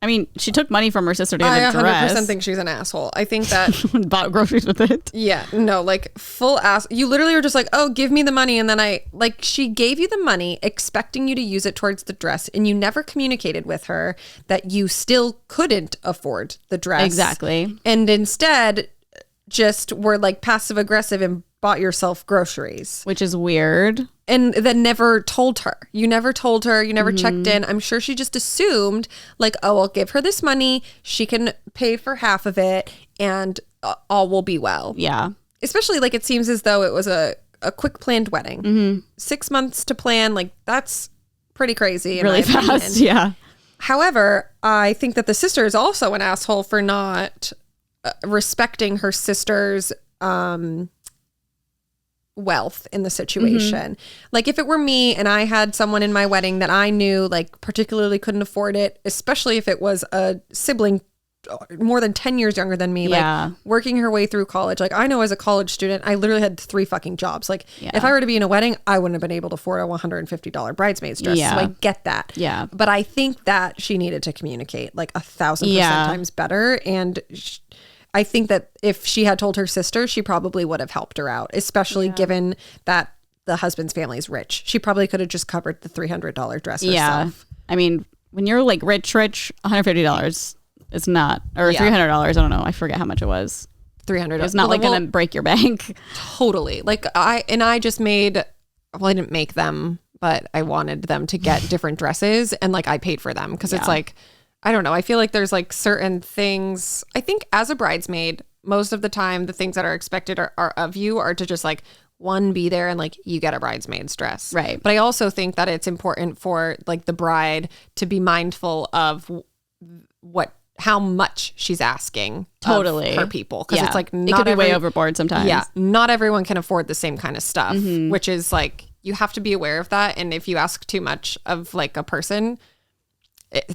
I mean, she took money from her sister to get a dress. I 100% think she's an asshole. I think that... Bought groceries with it. Yeah, no, like full ass. You literally were just like, oh, give me the money. And then she gave you the money expecting you to use it towards the dress. And you never communicated with her that you still couldn't afford the dress. Exactly. And instead just were like passive aggressive and bought yourself groceries. Which is weird. And then never told her. You never told her. You never checked in. I'm sure she just assumed like, oh, I'll give her this money. She can pay for half of it and all will be well. Yeah. Especially like it seems as though it was a quick planned wedding. 6 months to plan. Like that's pretty crazy. Really fast. Yeah. However, I think that the sister is also an asshole for not respecting her sister's wealth in the situation. Like if it were me and I had someone in my wedding that I knew like particularly couldn't afford it, especially if it was a sibling more than 10 years younger than me, like working her way through college. Like I know as a college student, I literally had 3 fucking jobs. Like if I were to be in a wedding, I wouldn't have been able to afford a $150 bridesmaid's dress. So I get that. Yeah. But I think that she needed to communicate like 1,000% times better. And I think that if she had told her sister, she probably would have helped her out, especially given that the husband's family is rich. She probably could have just covered the $300 dress herself. Yeah. I mean, when you're like rich, $150 is not, or $300, I don't know. I forget how much it was. $300. It's not like going to break your bank. Totally. Like I just made, well, I didn't make them, but I wanted them to get different dresses and like I paid for them because it's like, I don't know. I feel like there's like certain things. I think as a bridesmaid, most of the time the things that are expected are of you are to just like, one, be there and like you get a bridesmaid's dress. Right. But I also think that it's important for like the bride to be mindful of how much she's asking totally of her people. Because it's like it could be way overboard sometimes. Yeah. Not everyone can afford the same kind of stuff, which is like, you have to be aware of that. And if you ask too much of like a person,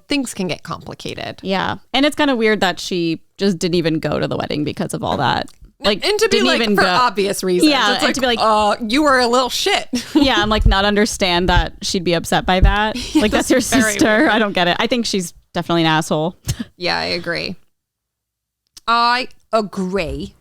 things can get complicated. Yeah. And it's kind of weird that she just didn't even go to the wedding because of all that. Like, And to be didn't like, even for go. obvious reasons. Yeah, It's and like, to be like, you were a little shit. Yeah, I'm like, not understand that she'd be upset by that. Like, that's your very sister. weird. I don't get it. I think she's definitely an asshole. Yeah, I agree. I agree.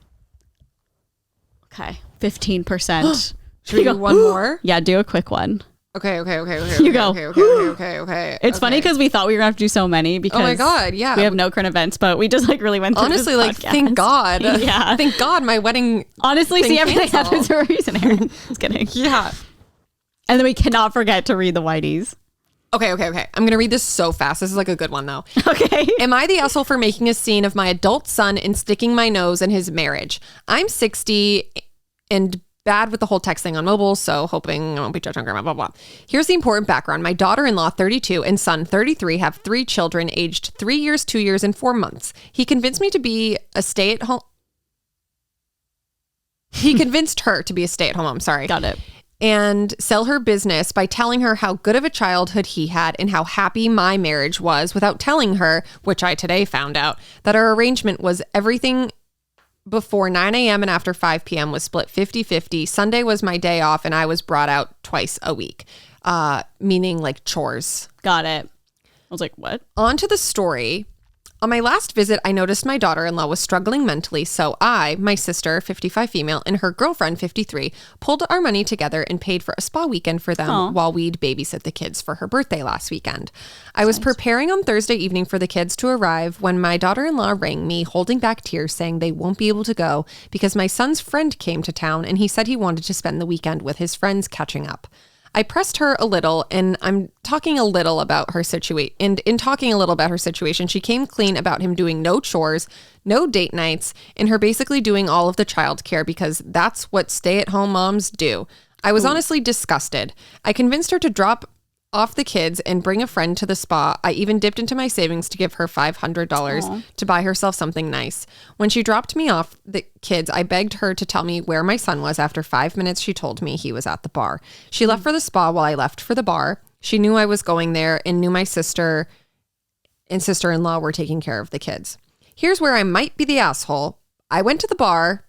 Okay. 15%. Should we do one more? Yeah, do a quick one. Okay. You go. Okay. It's funny because we thought we were going to have to do so many because Oh my God, yeah. we have no current events, but we just like really went through Honestly, this like, podcast. thank God. Yeah. Thank God my wedding. Honestly, thing see, everything canceled. happens for a reason, Aaron. Just kidding. Yeah. And then we cannot forget to read the Whiteys. Okay. I'm going to read this so fast. This is like a good one though. Okay. Am I the asshole for making a scene of my adult son and sticking my nose in his marriage? I'm 60 and bad with the whole text thing on mobile, so hoping I won't be judged on grandma, blah, blah. Here's the important background. My daughter-in-law, 32, and son, 33, have 3 children aged 3 years, 2 years, and 4 months. He convinced me to be a stay-at-home... He convinced her to be a stay-at-home mom, sorry. Got it. And sell her business by telling her how good of a childhood he had and how happy my marriage was without telling her, which I today found out, that our arrangement was everything before 9 a.m. and after 5 p.m. was split 50-50. Sunday was my day off and I was brought out twice a week, meaning like chores. Got it. I was like, what? On to the story. On my last visit, I noticed my daughter-in-law was struggling mentally, so I, my sister, 55 female, and her girlfriend, 53, pulled our money together and paid for a spa weekend for them while we'd babysit the kids for her birthday last weekend. I was preparing on Thursday evening for the kids to arrive when my daughter-in-law rang me, holding back tears, saying they won't be able to go because my son's friend came to town and he said he wanted to spend the weekend with his friends catching up. I pressed her a little, and I'm talking a little about her situation. And in talking a little about her situation, she came clean about him doing no chores, no date nights, and her basically doing all of the childcare because that's what stay-at-home moms do. I was honestly disgusted. I convinced her to drop off the kids and bring a friend to the spa. I even dipped into my savings to give her $500 to buy herself something nice. When she dropped me off the kids, I begged her to tell me where my son was. After 5 minutes, she told me he was at the bar. She left for the spa while I left for the bar. She knew I was going there and knew my sister and sister-in-law were taking care of the kids. Here's where I might be the asshole. I went to the bar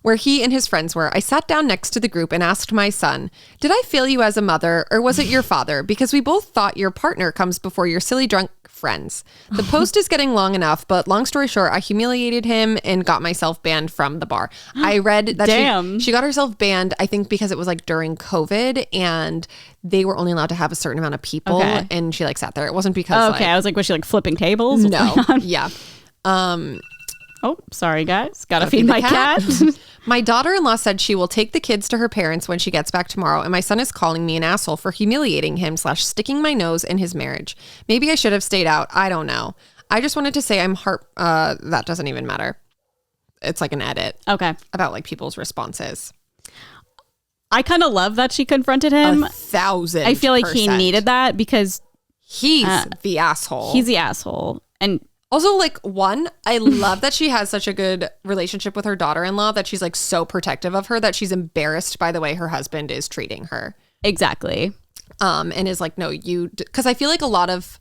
where he and his friends were. I sat down next to the group and asked my son, did I fail you as a mother or was it your father? Because we both thought your partner comes before your silly drunk friends. The post is getting long enough, but long story short, I humiliated him and got myself banned from the bar. I read that she got herself banned, I think because it was like during COVID and they were only allowed to have a certain amount of people and she like sat there. It wasn't because I was like, was she like flipping tables? What's no. going on? Yeah. Oh, sorry guys. Gotta feed my cat. My daughter-in-law said she will take the kids to her parents when she gets back tomorrow, and my son is calling me an asshole for humiliating him / sticking my nose in his marriage. Maybe I should have stayed out. I don't know. I just wanted to say that doesn't even matter. It's like an edit. Okay. About like people's responses. I kind of love that she confronted him. 1,000%. I feel like he needed that because he's the asshole. He's the asshole. And also, like, one, I love that she has such a good relationship with her daughter-in-law that she's like so protective of her that she's embarrassed by the way her husband is treating her. Exactly. And is like, no, because I feel like a lot of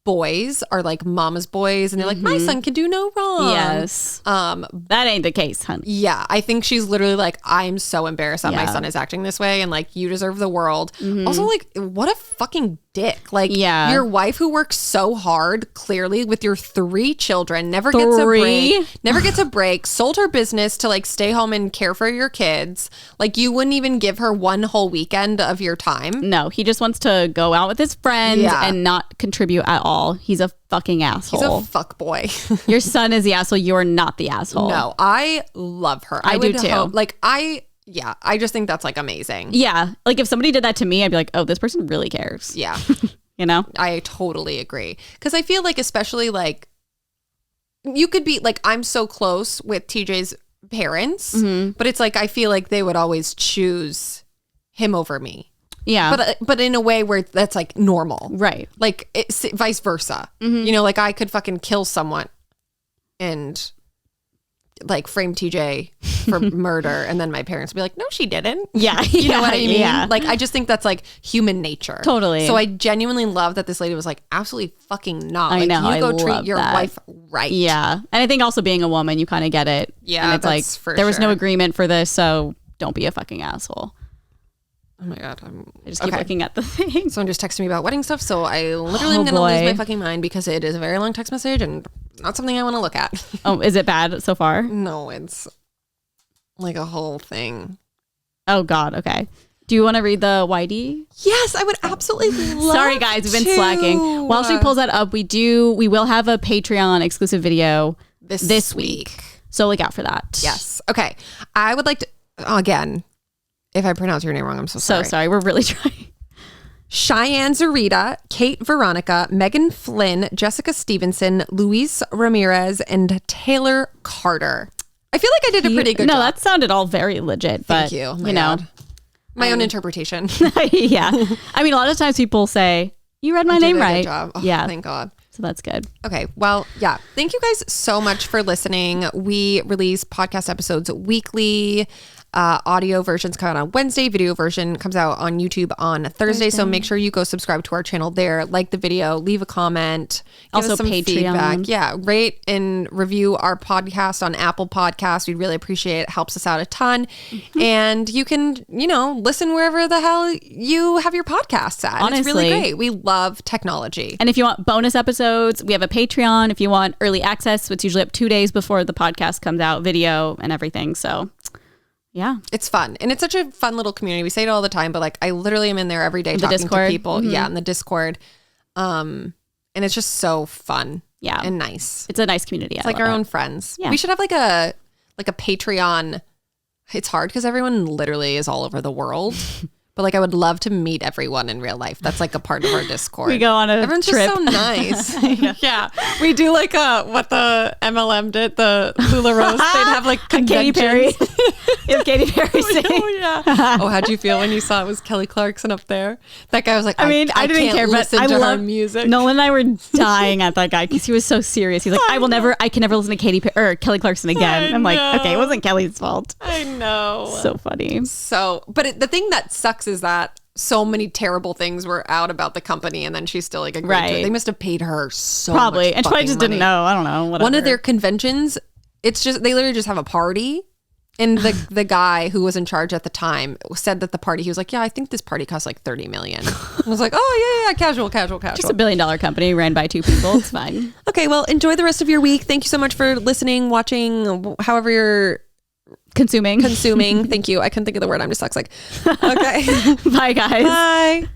boys are like mama's boys and they're like, my son can do no wrong. Yes. That ain't the case, hun. Yeah. I think she's literally like, I'm so embarrassed that my son is acting this way and like, you deserve the world. Also, like, what a fucking dick. Like, your wife who works so hard, clearly with your 3 children, never gets a break, sold her business to like stay home and care for your kids. Like, you wouldn't even give her one whole weekend of your time. No, he just wants to go out with his friends and not contribute at all. He's a fucking asshole. He's a fuck boy. Your son is the asshole. You're not the asshole. No, I love her. I do too. I just think that's like amazing. Yeah. Like if somebody did that to me, I'd be like, oh, this person really cares. Yeah. You know? I totally agree. Because I feel like especially like you could be like, I'm so close with TJ's parents, Mm-hmm. but it's like, I feel like they would always choose him over me. Yeah. But in a way where that's like normal. Right. Like it's vice versa. Mm-hmm. You know, like I could fucking kill someone and like frame TJ for murder, and then my parents would be like, no, she didn't. Yeah. You know what I mean? Yeah. Like, I just think that's like human nature. Totally. So I genuinely love that this lady was like, absolutely fucking not. I Like, know, you I go treat love your that. wife right. Yeah. And I think also being a woman, you kind of get it. Yeah, And it's like, that's for there was no sure. agreement for this, so don't be a fucking asshole. Oh my God. I just keep looking at the thing. Someone just texted me about wedding stuff, so I literally am Oh, going to lose boy. my fucking mind because it is a very long text message and not something I want to look at. Oh, is it bad so far? No, it's like a whole thing. Oh, God. Okay. Do you want to read the YD? Yes, I would absolutely love Sorry, guys. We've been to. slacking. While she pulls that up, we will have a Patreon exclusive video this week. So look out for that. Yes. Okay. I would like to, again, if I pronounce your name wrong, I'm so So sorry. sorry. We're really trying. Cheyenne Zarita, Kate Veronica, Megan Flynn, Jessica Stevenson, Luis Ramirez, and Taylor Carter. I feel like I did a pretty good No, job. that sounded all very legit. Thank But, you. My you know. God. My own interpretation. Yeah. I mean, a lot of times people say, you read my Did name a good right. job. Oh, Yeah. Thank God. So that's good. Okay. Well, yeah. Thank you guys so much for listening. We release podcast episodes weekly. Audio versions come out on Wednesday. Video version comes out on YouTube on Thursday. So make sure you go subscribe to our channel there. Like the video. Leave a comment. Give Also us some Patreon. feedback. Yeah. Rate and review our podcast on Apple Podcasts. We'd really appreciate it. Helps us out a ton. Mm-hmm. And you can, listen wherever the hell you have your podcasts at. And it's really Honestly. great. We love technology. And if you want bonus episodes, we have a Patreon. If you want early access, it's usually up 2 days before the podcast comes out, video and everything. So, yeah. It's fun. And it's such a fun little community. We say it all the time, but like I literally am in there every day The talking Discord. to people. Yeah, in the Discord. And it's just so fun. Yeah. And nice. It's a nice community. It's like our own friends. Yeah. We should have like a Patreon. It's hard because everyone literally is all over the world. But like I would love to meet everyone in real life. That's like a part of our Discord. We go on a Everyone's trip. just so nice. Yeah. We do like what the MLM did, the Hula Roast. They'd have like Katy Perry. conventions. If Katy Perry sing. Oh, yeah. Oh, how'd you feel when you saw it was Kelly Clarkson up there? That guy was like, I mean, I didn't can't care, but listen I to her love music. Nolan and I were dying at that guy because he was so serious. He's like, I can never listen to Katy Perry or Kelly Clarkson again. I'm like, okay, it wasn't Kelly's fault. I know. So funny. So, but the thing that sucks is that so many terrible things were out about the company, and then she still like agreed to it. Right. They must have paid her so Probably. much And she probably fucking just money. didn't know. I don't know. Whatever. One of their conventions, it's just they literally just have a party. And the guy who was in charge at the time said that the party, he was like, yeah, I think this party costs like 30 million. I was like, oh yeah, casual. Just $1 billion company ran by 2 people. It's fine. Okay, well, enjoy the rest of your week. Thank you so much for listening, watching, however you're Consuming. consuming. Thank you. I couldn't think of the word. I'm dyslexic. Okay. Bye, guys. Bye.